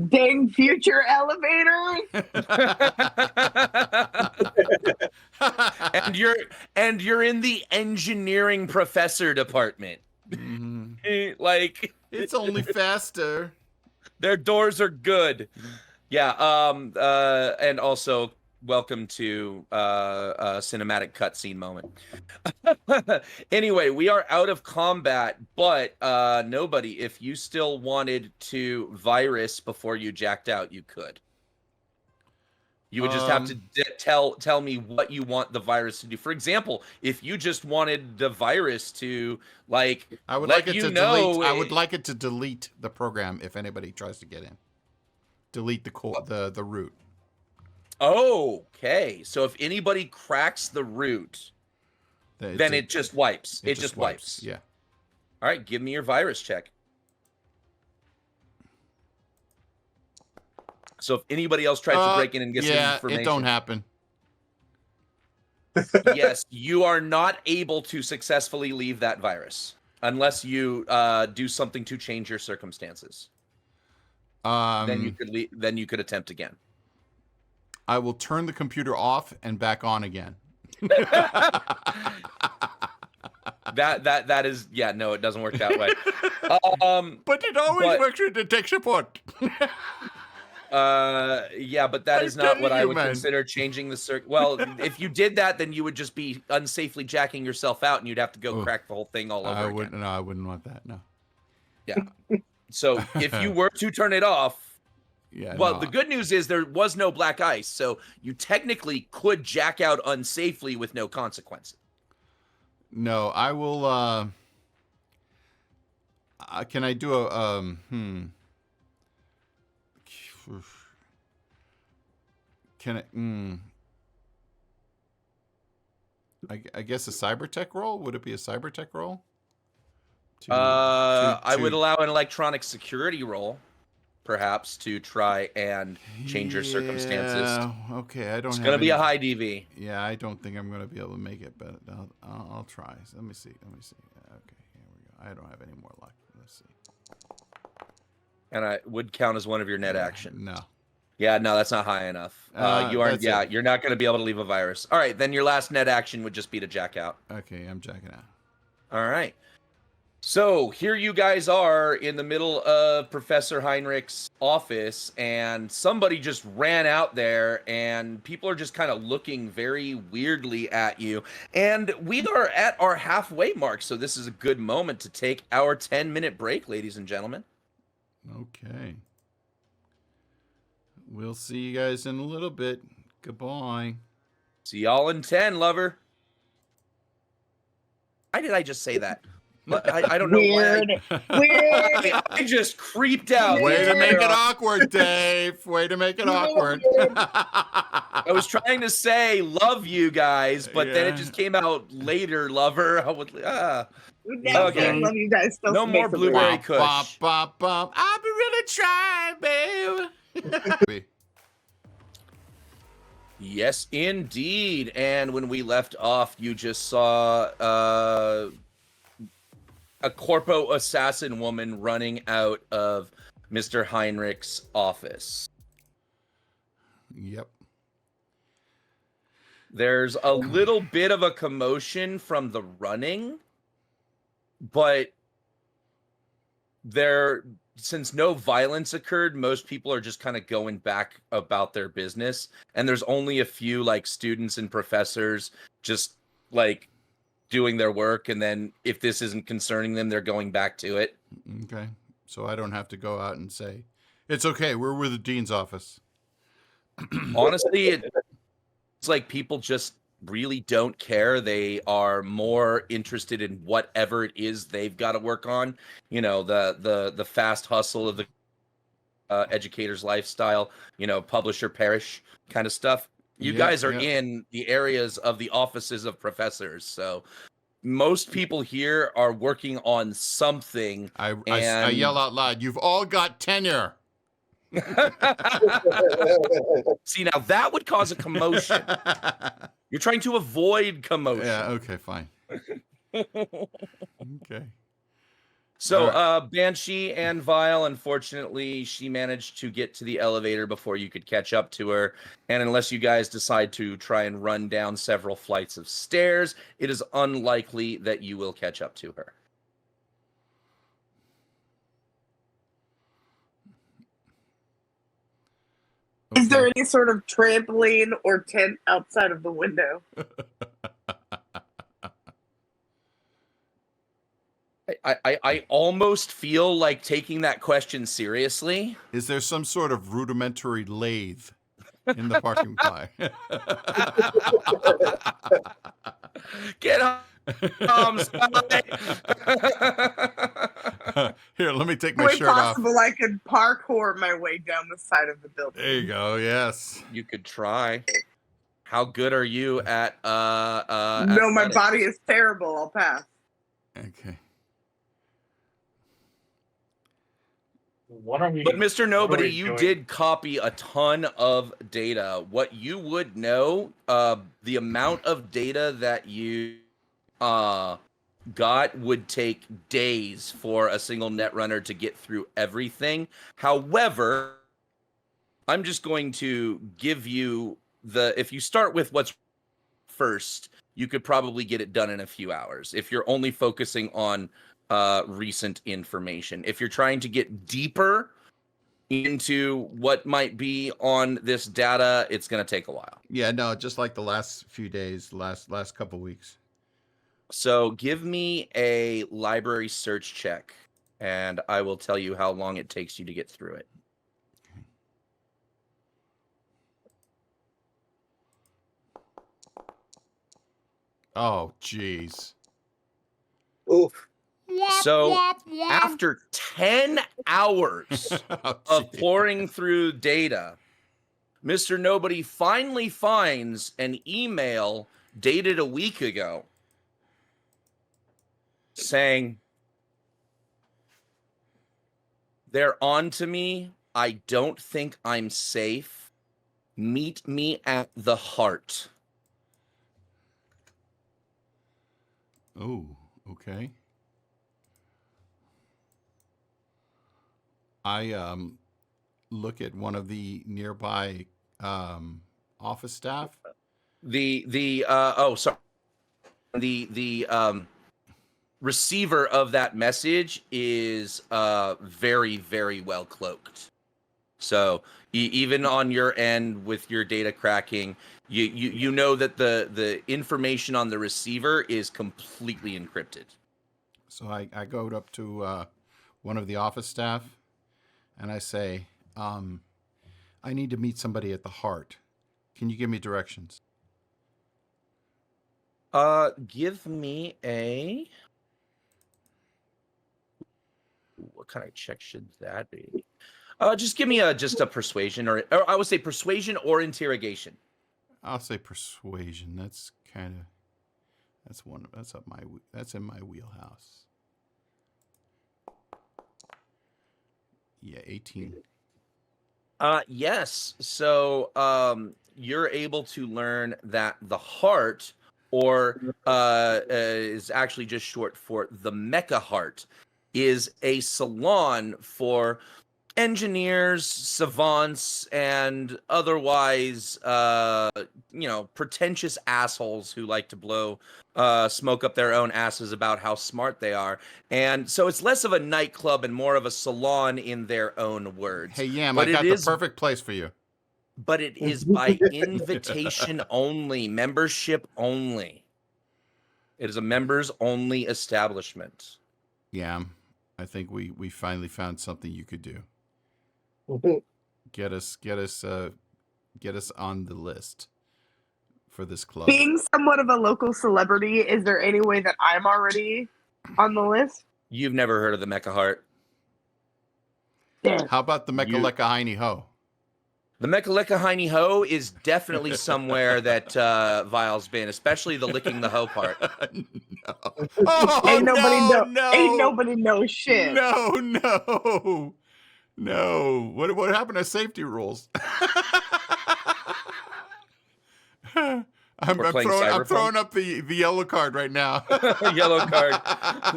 Dang future elevators! and you're in the engineering professor department. Mm-hmm. Like, it's only faster. Their doors are good. Yeah. And also welcome to a cinematic cutscene moment. Anyway, we are out of combat, but nobody, if you still wanted to virus before you jacked out, you could. You would just have to tell me what you want the virus to do. For example, if you just wanted the virus to I would like it to delete. I would like it to delete the program if anybody tries to get in. Delete the root. Okay, so if anybody cracks the root, then it just wipes. It just wipes. Yeah. All right, give me your virus check. So if anybody else tries to break in and get some information, it don't happen. Yes, you are not able to successfully leave that virus unless you do something to change your circumstances. Then you could then you could attempt again. I will turn the computer off and back on again. That is no, it doesn't work that way. But it always works with the tech support. But that is not what I would consider changing the circuit. Well, if you did that, then you would just be unsafely jacking yourself out, and you'd have to go crack the whole thing all over again. No, I wouldn't want that. No. Yeah. So if you were to turn it off, the good news is there was no black ice, so you technically could jack out unsafely with no consequences. No, I will. Can I do a Can it? I guess a cybertech roll. Would it be a cybertech roll? I would allow an electronic security roll, perhaps, to try and change your circumstances. Yeah, okay, I don't It's have going to be a any- high DV. Yeah, I don't think I'm going to be able to make it, but I'll try. Let me see. Okay, here we go. I don't have any more luck. Let's see. And I would count as one of your net action. No. Yeah, no, that's not high enough. You aren't. that's Yeah, it. you're not going to be able to leave a virus. All right, then your last net action would just be to jack out. Okay, I'm jacking out. All right. So here you guys are in the middle of Professor Heinrich's office, and somebody just ran out there, and people are just kind of looking very weirdly at you. And we are at our halfway mark, so this is a good moment to take our 10-minute break, ladies and gentlemen. Okay. We'll see you guys in a little bit. Goodbye. See y'all in 10, lover. Why did I just say that? I don't know why. Weird. I just creeped out. Way to make it I awkward, Dave. Way to make it awkward. was trying to say love you guys, but then it Yeah. just came out later, lover. I would, Okay. I love you guys. Still No more makes it blueberry weird. kush. Bop, bop, bop. I'll be really trying, babe. Yes, indeed. And when we left off, you just saw a corpo assassin woman running out of Mr. Heinrich's office. Yep. There's a little bit of a commotion from the running, but since no violence occurred, most people are just kind of going back about their business, and there's only a few like students and professors just like doing their work, and then if this isn't concerning them, they're going back to it. Okay. So I don't have to go out and say, it's okay, we're with the dean's office. Honestly, it's like people just really don't care. They are more interested in whatever it is they've got to work on. You know, the fast hustle of the educator's lifestyle, you know, publisher perish kind of stuff. You Yep, guys are yep. in the areas of the offices of professors. So most people here are working on something. I And- yell out loud, you've all got tenure. See, now that would cause a commotion. You're trying to avoid commotion. Yeah, okay, fine. Okay. So, Banshee and Vile, unfortunately, she managed to get to the elevator before you could catch up to her. And unless you guys decide to try and run down several flights of stairs, it is unlikely that you will catch up to her. Is there any sort of trampoline or tent outside of the window? I almost feel like taking that question seriously. Is there some sort of rudimentary lathe in the parking lot? Get home, Spy. Here, let me take my Way shirt off. possible I could parkour my way down the side of the building. There you go. Yes. You could try. How good are you at No, my athletics? body is terrible. I'll pass. Okay. What are we? But Mr. Nobody, we you doing? did copy a ton of data. What you would know, the amount of data that you got would take days for a single netrunner to get through everything. However, I'm just going to give you if you start with what's first, you could probably get it done in a few hours if you're only focusing on recent information. If you're trying to get deeper into what might be on this data, it's going to take a while. Yeah, no, just like the last few days, last couple weeks. So give me a library search check, and I will tell you how long it takes you to get through it. Oh, jeez. Oof. So after 10 hours Oh, of gee. pouring through data, Mr. Nobody finally finds an email dated a week ago saying, they're on to me I don't think I'm safe. Meet me at the heart. Oh, okay. I look at one of the nearby office staff. Sorry. The receiver of that message is very, very well cloaked. So even on your end with your data cracking, you know that the information on the receiver is completely encrypted. So I go up to one of the office staff and I say, I need to meet somebody at the heart. Can you give me directions? Give me a... What kind of check should that be? Just give me just a persuasion, or I would say persuasion or interrogation. I'll say persuasion. That's kind of that's in my wheelhouse. Yeah, 18. Yes. So you're able to learn that the heart, or is actually just short for the Mecha Heart, is a salon for engineers, savants, and otherwise, pretentious assholes who like to blow smoke up their own asses about how smart they are. And so it's less of a nightclub and more of a salon in their own words. Hey, Yam, But I it got is- the perfect place for you. But it is by invitation only, membership only. It is a members only establishment. Yam, I think we finally found something you could do. Get us on the list for this club. Being somewhat of a local celebrity, is there any way that I'm already on the list? You've never heard of the Mecha Heart. Damn. How about the Mechaleka Heiny Ho? The Mechaleka Heiny Ho is definitely somewhere that Vile's been, especially the licking the hoe part. No. Oh, Ain't nobody no, know. no. Ain't nobody know shit. No. What happened to safety rules? I'm throwing up the yellow card right now. Yellow card.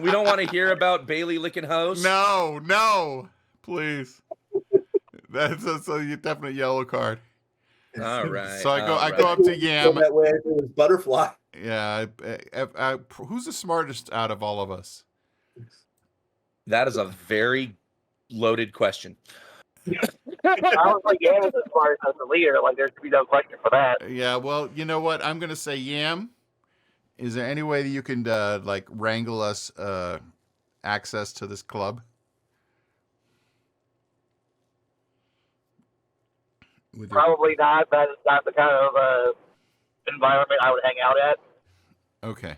We don't want to hear about Bailey licking hoes. No, please. That's a definite yellow card. All right. So I go up to Yam. That way it was butterfly. Yeah. Who's the smartest out of all of us? That is a very loaded question. I was like, Yam is as smart as the leader. Like, there should be no question for that. Yeah. Well, you know what? I'm gonna say Yam. Is there any way that you can wrangle us access to this club? Probably not. That is not the kind of environment I would hang out at. Okay.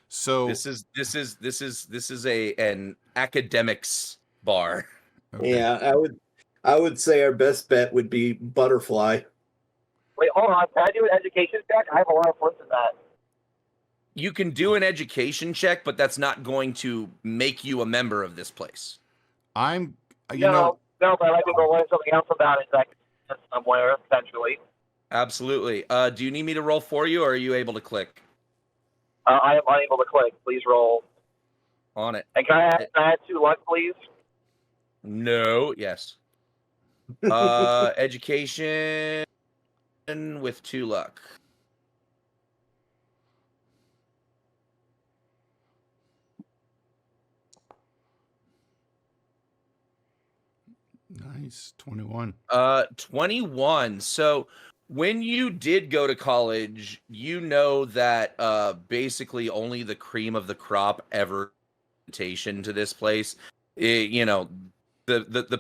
So This is an academics bar. okay. Yeah, I would say our best bet would be butterfly. Wait, hold on. Can I do an education check? I have a lot of points in that. You can do an education check, but that's not going to make you a member of this place. I'm No, but I like to go learn something else about it that I can somewhere eventually. Absolutely. Do you need me to roll for you, or are you able to click I am unable to click. Please roll. on it? And can I add 2 luck, please? No. Yes. Education with 2 luck. nice 21. 21. So when you did go to college, you know that basically only the cream of the crop ever invitation to this place. The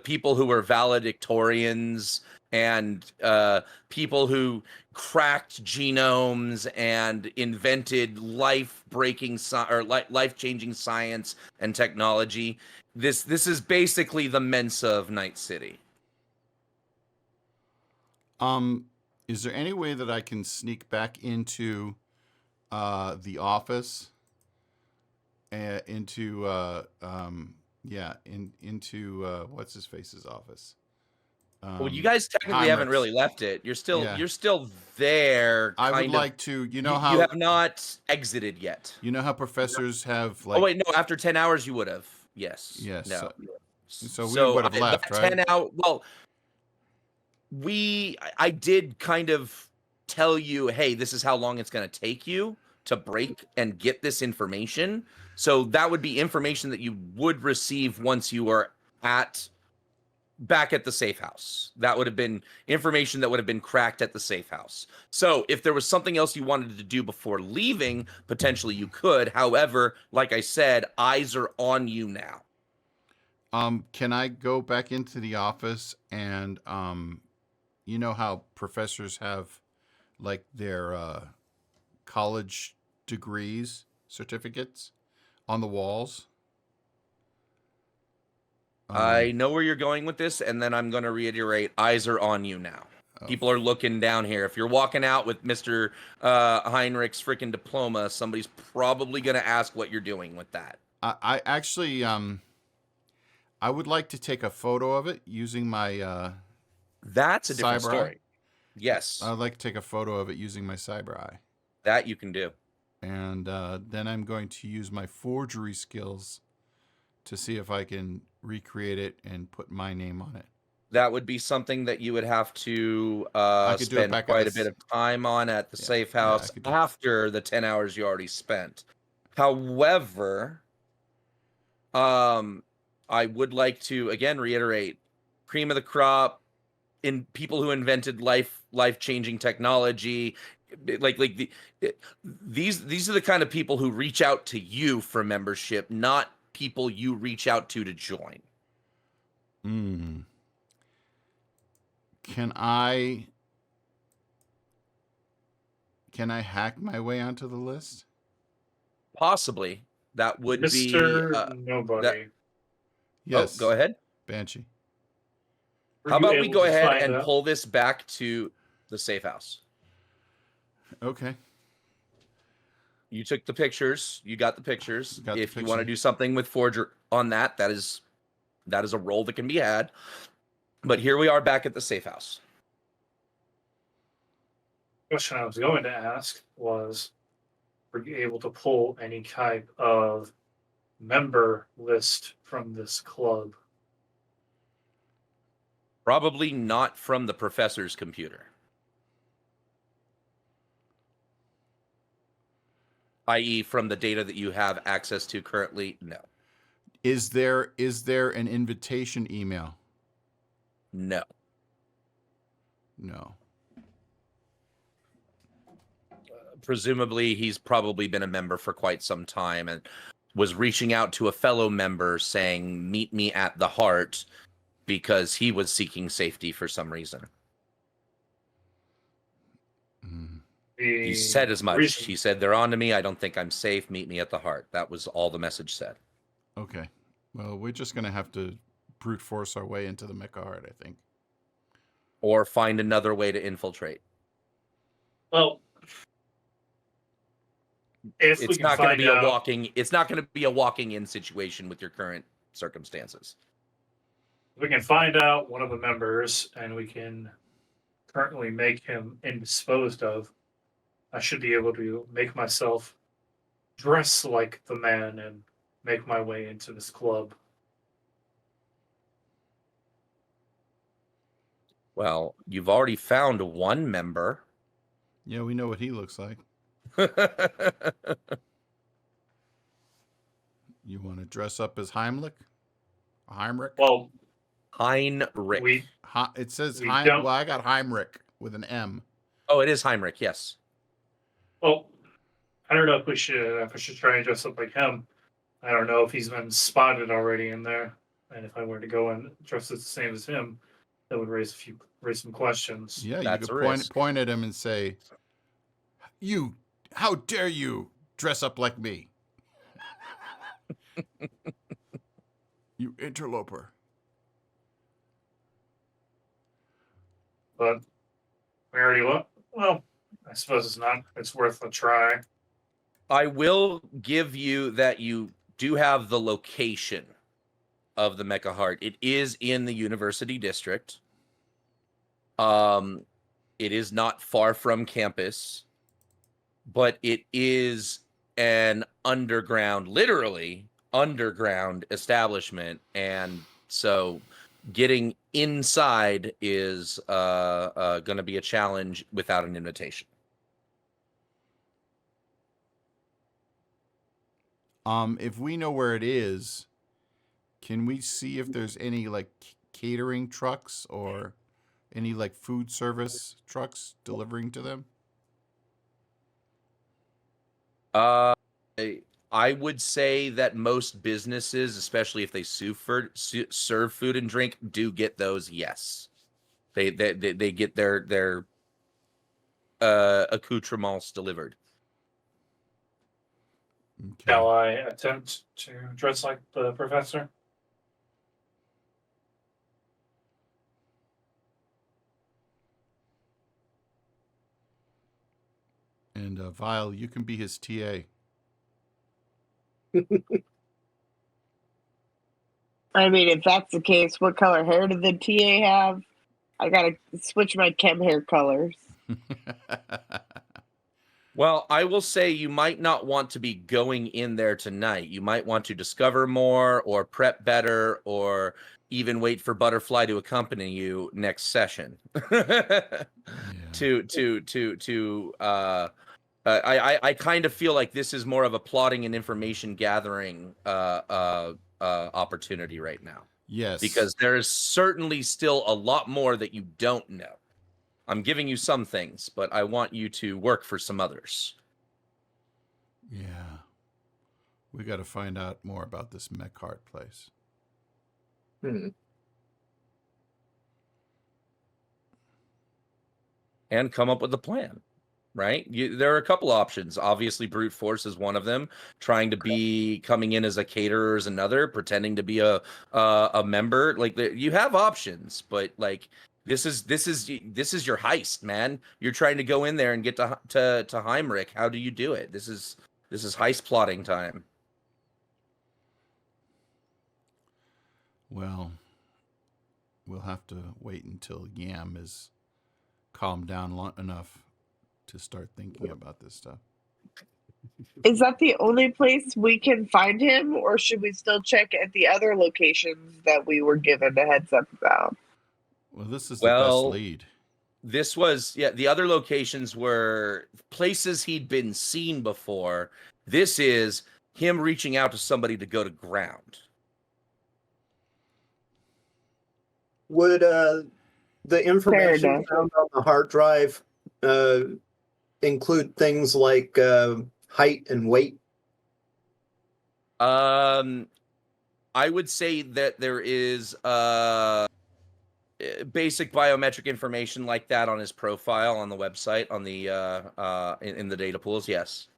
people who were valedictorians and people who cracked genomes and invented life-changing science and technology. This is basically the Mensa of Night City. Is there any way that I can sneak back into the office? Into what's his face's office? Well, you guys technically haven't really left it. You're still there. I would kind of. like to. You know how you have not exited yet. you know how professors have like. Oh wait, no. After 10 hours, you would have. Yes. Yes. No. So we would have left, that right? 10 hour. Well, I did kind of tell you, hey, this is how long it's going to take you to break and get this information. So that would be information that you would receive once you are back at the safe house. That would have been information that would have been cracked at the safe house. So if there was something else you wanted to do before leaving, potentially you could. However, like I said, eyes are on you now. Can I go back into the office and you know how professors have like their college degrees, certificates on the walls? I know where you're going with this, and then I'm going to reiterate, eyes are on you now. Oh. People are looking down here. If you're walking out with Mr. Heinrich's freaking diploma, somebody's probably going to ask what you're doing with that. I actually, I would like to take a photo of it using my That's a different cyber story. eye. Yes. I'd like to take a photo of it using my cyber eye. That you can do. And then I'm going to use my forgery skills to see if I can recreate it and put my name on it. That would be something that you would have to spend quite a bit of time on at the safe house after the 10 hours you already spent. However, I would like to again reiterate, cream of the crop in people who invented life-changing technology. These are the kind of people who reach out to you for membership, not people you reach out to join. Can I hack my way onto the list? Possibly. That would Mr. be Nobody. Yes. Oh, go ahead. Banshee. How about we go ahead and pull this back to the safe house? Okay. You took the pictures. You got the pictures. Got the if you picture. want to do something with Forger on that, that is a role that can be had. But here we are back at the safe house. The question I was going to ask was, were you able to pull any type of member list from this club? Probably not from the professor's computer. I.e. from the data that you have access to currently, no. Is there an invitation email? No. No. Presumably, he's probably been a member for quite some time and was reaching out to a fellow member saying, meet me at the Heart, because he was seeking safety for some reason. He said as much. He said, they're on to me. I don't think I'm safe. Meet me at the Heart. That was all the message said. Okay. Well, we're just going to have to brute force our way into the Mecha Heart, I think. Or find another way to infiltrate. Well, it's not going to be a walking in situation with your current circumstances. We can find out one of the members and we can currently make him indisposed of. I should be able to make myself dress like the man and make my way into this club. Well, you've already found one member. Yeah, we know what he looks like. You want to dress up as Heimlich? Heinrich? Well, Heinrich. It says Well, I got Heinrich with an M. Oh, it is Heinrich, yes. Well, I don't know if we should try and dress up like him. I don't know if he's been spotted already in there, and if I were to go and dress the same as him, that would raise some questions. Yeah, you could point at him and say, "You, how dare you dress up like me? You interloper." But we already look. Well, I suppose it's worth a try. I will give you that you do have the location of the Mecha Heart. It is in the University District. It is not far from campus, but it is an underground, literally underground establishment, and so getting inside is going to be a challenge without an invitation. If we know where it is, can we see if there's any like catering trucks or any like food service trucks delivering to them? I would say that most businesses, especially if they serve food and drink, do get those. Yes, they get their accoutrements delivered. Okay. Shall I attempt to dress like the professor? And Vile, you can be his TA. I mean, if that's the case, what color hair did the TA have? I gotta switch my chem hair colors. Well, I will say you might not want to be going in there tonight. You might want to discover more or prep better or even wait for Butterfly to accompany you next session. I kind of feel like this is more of a plotting and information gathering opportunity right now. Yes. Because there is certainly still a lot more that you don't know. I'm giving you some things, but I want you to work for some others. Yeah. We got to find out more about this Mechart place. And come up with a plan, right? There are a couple options. Obviously, brute force is one of them. Trying to be coming in as a caterer is another. Pretending to be a member, like you have options, but like this is your heist, man. You're trying to go in there and get to Heinrich. How do you do it? This is heist plotting time. Well, we'll have to wait until Yam is calmed down enough to start thinking about this stuff. Is that the only place we can find him, or should we still check at the other locations that we were given a heads up about? Well, this is the best lead. This was, the other locations were places he'd been seen before. This is him reaching out to somebody to go to ground. Would the information found on the hard drive include things like height and weight? I would say that there is basic biometric information like that on his profile on the website, on the in the data pools. Yes.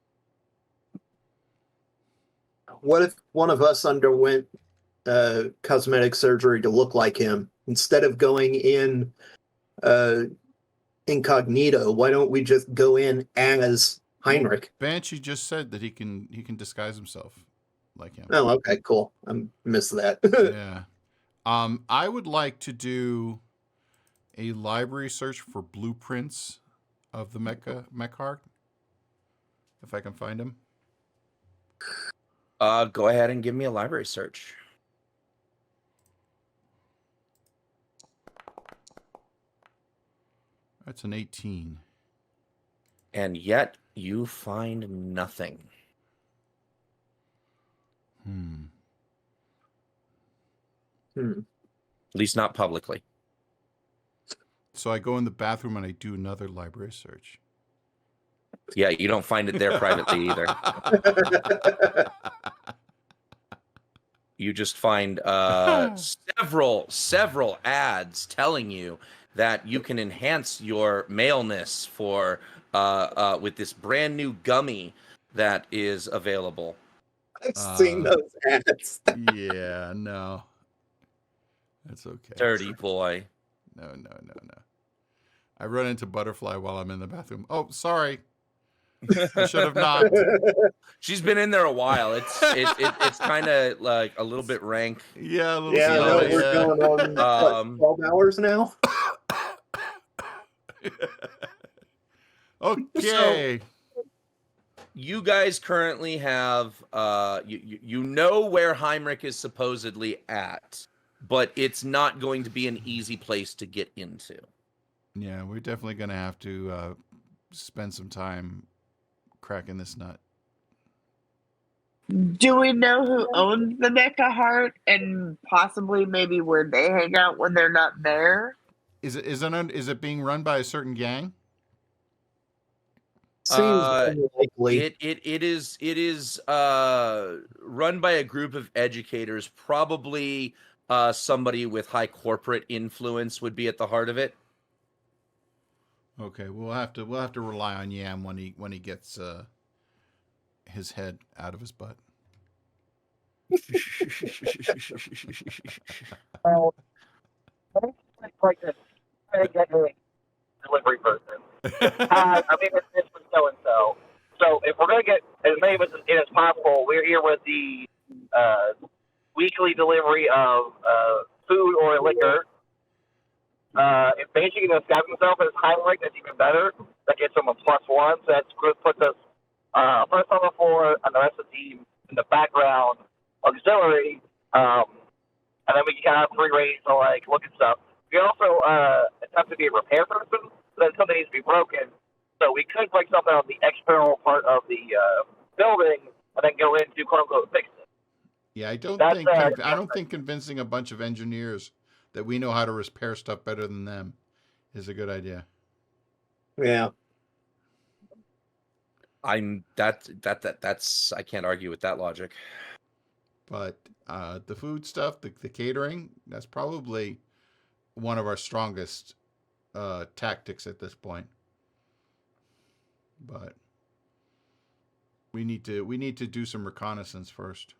What if one of us underwent cosmetic surgery to look like him instead of going in incognito? Why don't we just go in as Heinrich? Banshee just said that he can disguise himself like him. Oh, okay, cool. I missed that. Yeah. I would like to do a library search for blueprints of the Mechart, if I can find them. Go ahead and give me a library search. That's an 18. And yet you find nothing. At least not publicly. So I go in the bathroom and I do another library search. Yeah, you don't find it there privately either. You just find several ads telling you that you can enhance your maleness for with this brand new gummy that is available. I've seen those ads. Yeah, no. That's okay. Dirty boy. No. I run into Butterfly while I'm in the bathroom. Oh, sorry. I should have not. She's been in there a while. It's kind of like a little bit rank. Yeah, a little we're going on 12 hours now. Okay. You guys currently have you know where Heinrich is supposedly at, but it's not going to be an easy place to get into. Yeah, we're definitely gonna have to spend some time cracking this nut. Do we know who owns the Mecha Heart and possibly maybe where they hang out when they're not there? Is it being run by a certain gang? Seems unlikely. It is run by a group of educators. Probably somebody with high corporate influence would be at the heart of it. Okay, we'll have to rely on Yam when he gets his head out of his butt. Well, like this delivery person. I mean, this was so and so. So if we're gonna get as many of us in as possible, we're here with the weekly delivery of food or liquor. If Banshee can disguise himself as Heinrich, that's even better. That gets him a +1. So that puts us first on the floor, and the rest of the team in the background auxiliary. And then we can kind of have free reign to like look at stuff. We also attempt to be a repair person, so that something needs to be broken. So we could break something on the external part of the building, and then go into quote unquote fix it. Yeah, I don't That's, think convincing a bunch of engineers that we know how to repair stuff better than them is a good idea. Yeah. That's I can't argue with that logic. But the food stuff, the catering, that's probably one of our strongest tactics at this point. But we need to do some reconnaissance first.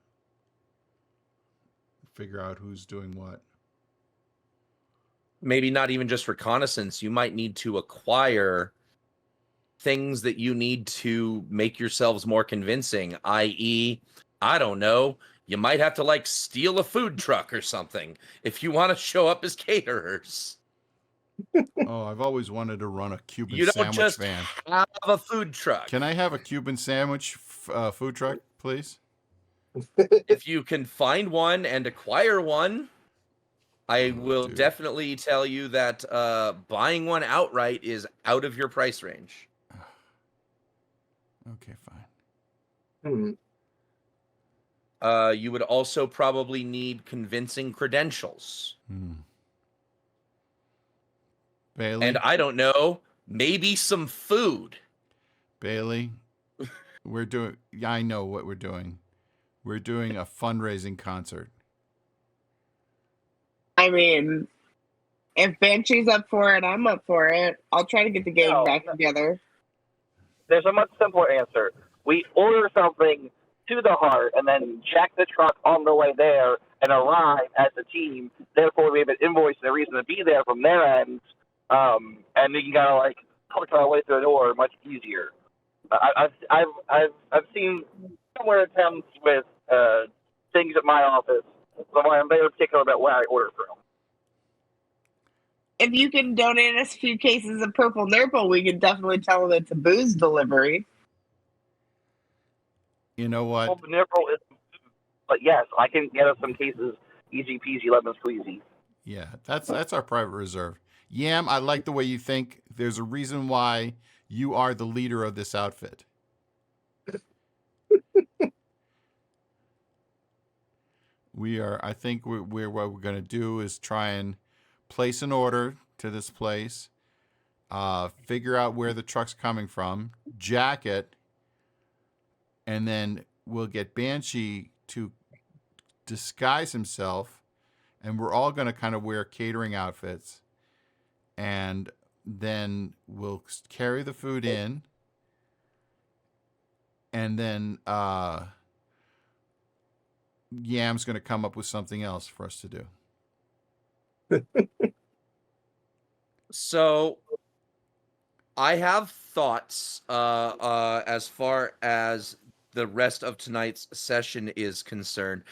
Figure out who's doing what. Maybe not even just reconnaissance. You might need to acquire things that you need to make yourselves more convincing, i.e., I don't know, you might have to like steal a food truck or something if you want to show up as caterers. Oh, I've always wanted to run a Cuban You don't sandwich just van. have a food truck. Can I have a Cuban sandwich food truck, please? If you can find one and acquire one, I will dude. definitely tell you that buying one outright is out of your price range. Okay, fine. You would also probably need convincing credentials. Bailey? And I don't know, maybe some food. Bailey, I know what we're doing. We're doing a fundraising concert. I mean, if Banshee's up for it, I'm up for it. I'll try to get the gang back together. There's a much simpler answer. We order something to the heart and then jack the truck on the way there and arrive as a team. Therefore, we have an invoice and a reason to be there from their end. And we can kind of like push our way through the door much easier. I've seen similar attempts with things at my office, so I'm very particular about where I order from. If you can donate us a few cases of Purple Nurple, we can definitely tell them it's a booze delivery. You know what? Purple Nurple is, but yes, I can get us some cases, easy peasy, lemon squeezy. Yeah, that's our private reserve. Yam, I like the way you think. There's a reason why you are the leader of this outfit. I think what we're going to do is try and place an order to this place, figure out where the truck's coming from, jack it, and then we'll get Banshee to disguise himself, and we're all going to kind of wear catering outfits, and then we'll carry the food in, and then Yam's going to come up with something else for us to do. So I have thoughts as far as the rest of tonight's session is concerned.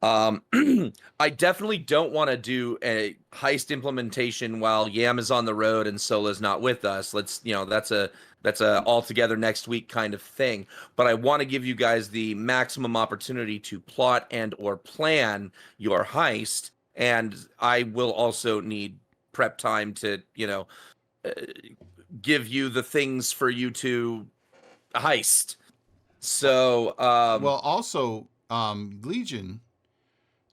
I definitely don't want to do a heist implementation while Yam is on the road and Sola's not with us. Let's, that's a all together next week kind of thing. But I want to give you guys the maximum opportunity to plot and or plan your heist, and I will also need prep time to, give you the things for you to heist. So, well, also, Legion,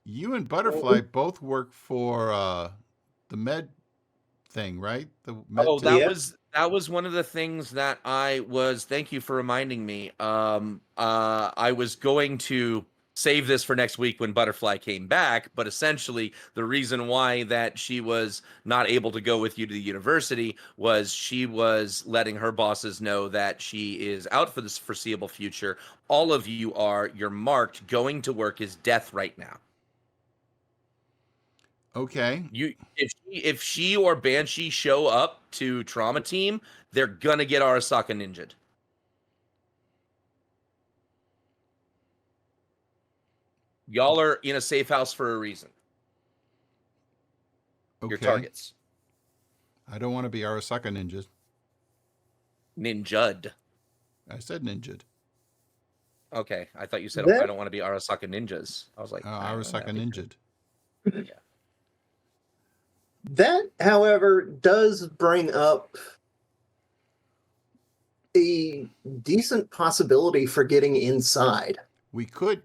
you and Butterfly both work for the med thing, right? The med oh, tech? that was one of the things that thank you for reminding me. I was going to save this for next week when Butterfly came back, but essentially the reason why that she was not able to go with you to the university was she was letting her bosses know that she is out for this foreseeable future. All of you're marked. Going to work is death right now. Okay. If she or Banshee show up to Trauma Team, they're gonna get Arasaka ninja'd. Y'all are in a safe house for a reason. Okay. Your targets. I don't want to be Arasaka ninja. Ninja'd. I said ninja'd. Okay, I thought you said That- I don't want to be Arasaka ninjas. I was like, Arasaka ninja'd. Yeah. That, however, does bring up a decent possibility for getting inside. We could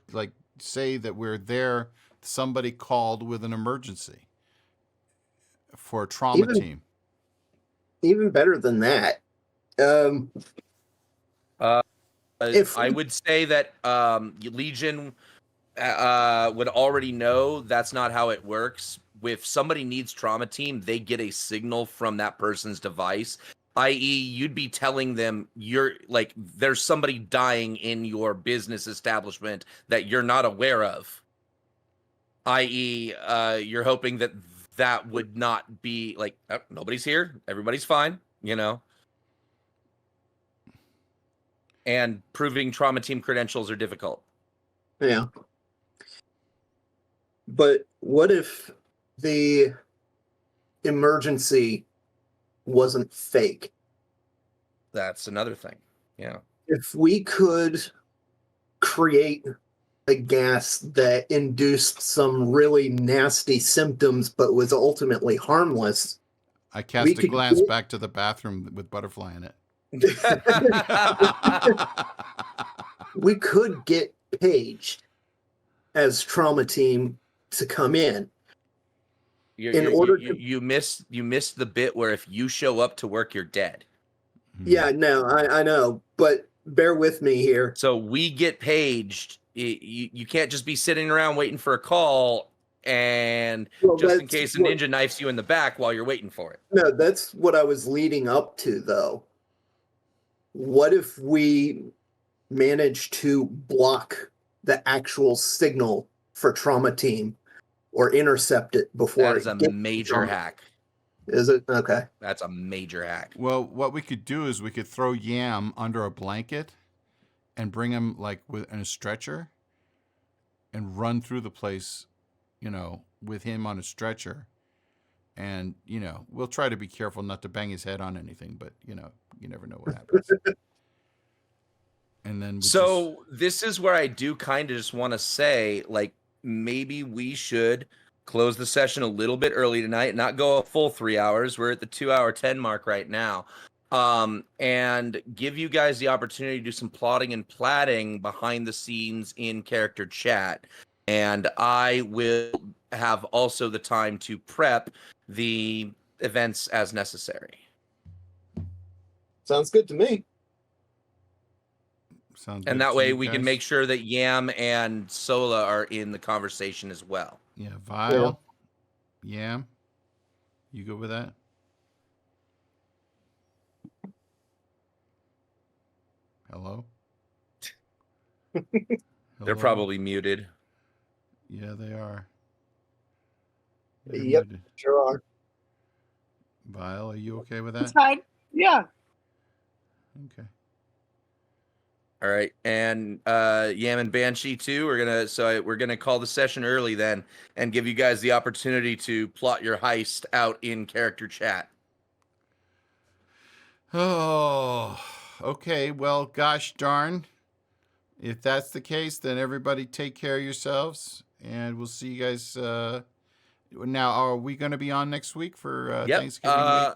say that we're there. Somebody called with an emergency for a trauma team. Even better than that. I would say that Legion would already know that's not how it works. If somebody needs Trauma Team, they get a signal from that person's device, i.e. you'd be telling them there's somebody dying in your business establishment that you're not aware of, i.e. You're hoping that would not be nobody's here, everybody's fine, and proving Trauma Team credentials are difficult. Yeah. But what if the emergency wasn't fake? That's another thing. Yeah. If we could create a gas that induced some really nasty symptoms but was ultimately harmless. I cast a glance back to the bathroom with Butterfly in it. We could get Paige as Trauma Team to come in. You missed the bit where if you show up to work, you're dead. Yeah, no, I know, but bear with me here. So we get paged. You can't just be sitting around waiting for a call and just in case a ninja knifes you in the back while you're waiting for it. No, that's what I was leading up to, though. What if we manage to block the actual signal for Trauma Team or intercept it before that is a major hack. Is it? Okay. That's a major hack. Well, what we could do is we could throw Yam under a blanket and bring him in a stretcher and run through the place, with him on a stretcher. And, we'll try to be careful not to bang his head on anything, but, you never know what happens. And then this is where I do kind of just want to say, maybe we should close the session a little bit early tonight, not go a full 3 hours. We're at the 2-hour 10 mark right now. And give you guys the opportunity to do some plotting and platting behind the scenes in character chat. And I will have also the time to prep the events as necessary. Sounds good to me. And that way we can make sure that Yam and Sola are in the conversation as well. Yeah, Vile, Yam, you good with that? Hello? They're probably muted. Yeah, they are. Yep, sure are. Vile, are you okay with that? It's fine. Yeah. Okay. All right, and Yam and Banshee too. We're gonna call the session early then, and give you guys the opportunity to plot your heist out in character chat. Oh, okay. Well, gosh darn. If that's the case, then everybody take care of yourselves, and we'll see you guys. Now, are we going to be on next week for Yep. Thanksgiving week?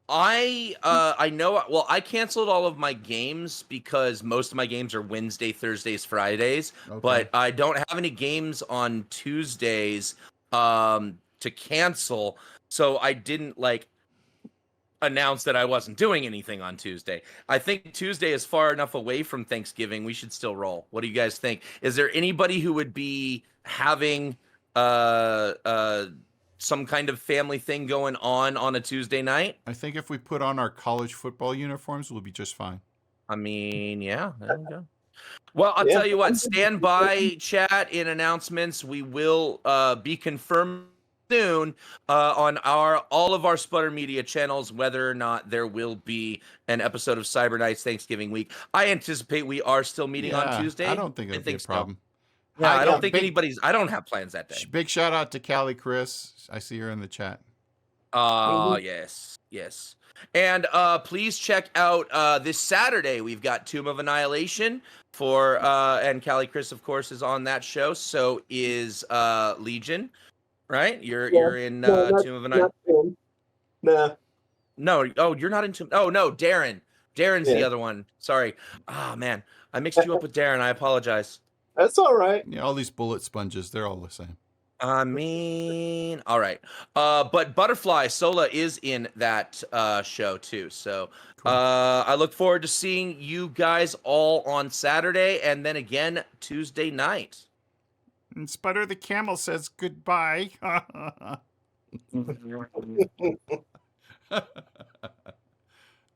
I know. Well, I canceled all of my games because most of my games are Wednesday, Thursdays, Fridays. Okay. But I don't have any games on Tuesdays to cancel, so I didn't announce that I wasn't doing anything on Tuesday. I think Tuesday is far enough away from Thanksgiving. We should still roll. What do you guys think? Is there anybody who would be having some kind of family thing going on a Tuesday night? I think if we put on our college football uniforms, we'll be just fine. I mean, yeah, there we go. Well, I'll Yeah. tell you what, stand by, chat, in announcements. We will be confirmed soon on all of our Sputter Media channels whether or not there will be an episode of Cyberknights Thanksgiving week. I anticipate we are still meeting on Tuesday. I don't think it'll be a so. problem. Yeah, I don't think big, I don't have plans that day. Big shout out to Callie Chris. I see her in the chat. Yes. And please check out this Saturday. We've got Tomb of Annihilation for and Callie Chris, of course, is on that show. So is Legion, right? You're in Tomb of Annihilation. Nah. No, you're not in Tomb. Oh no, Darren. Darren's the other one. Sorry. Ah, man, I mixed you up with Darren. I apologize. That's all right. Yeah, all these bullet sponges, they're all the same. I mean, all right. But Butterfly Sola is in that show too. So Cool. I look forward to seeing you guys all on Saturday and then again Tuesday night. And Sputter the Camel says goodbye. All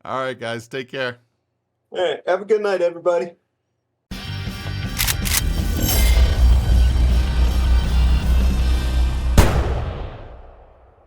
right, guys, take care. All right. Have a good night, everybody.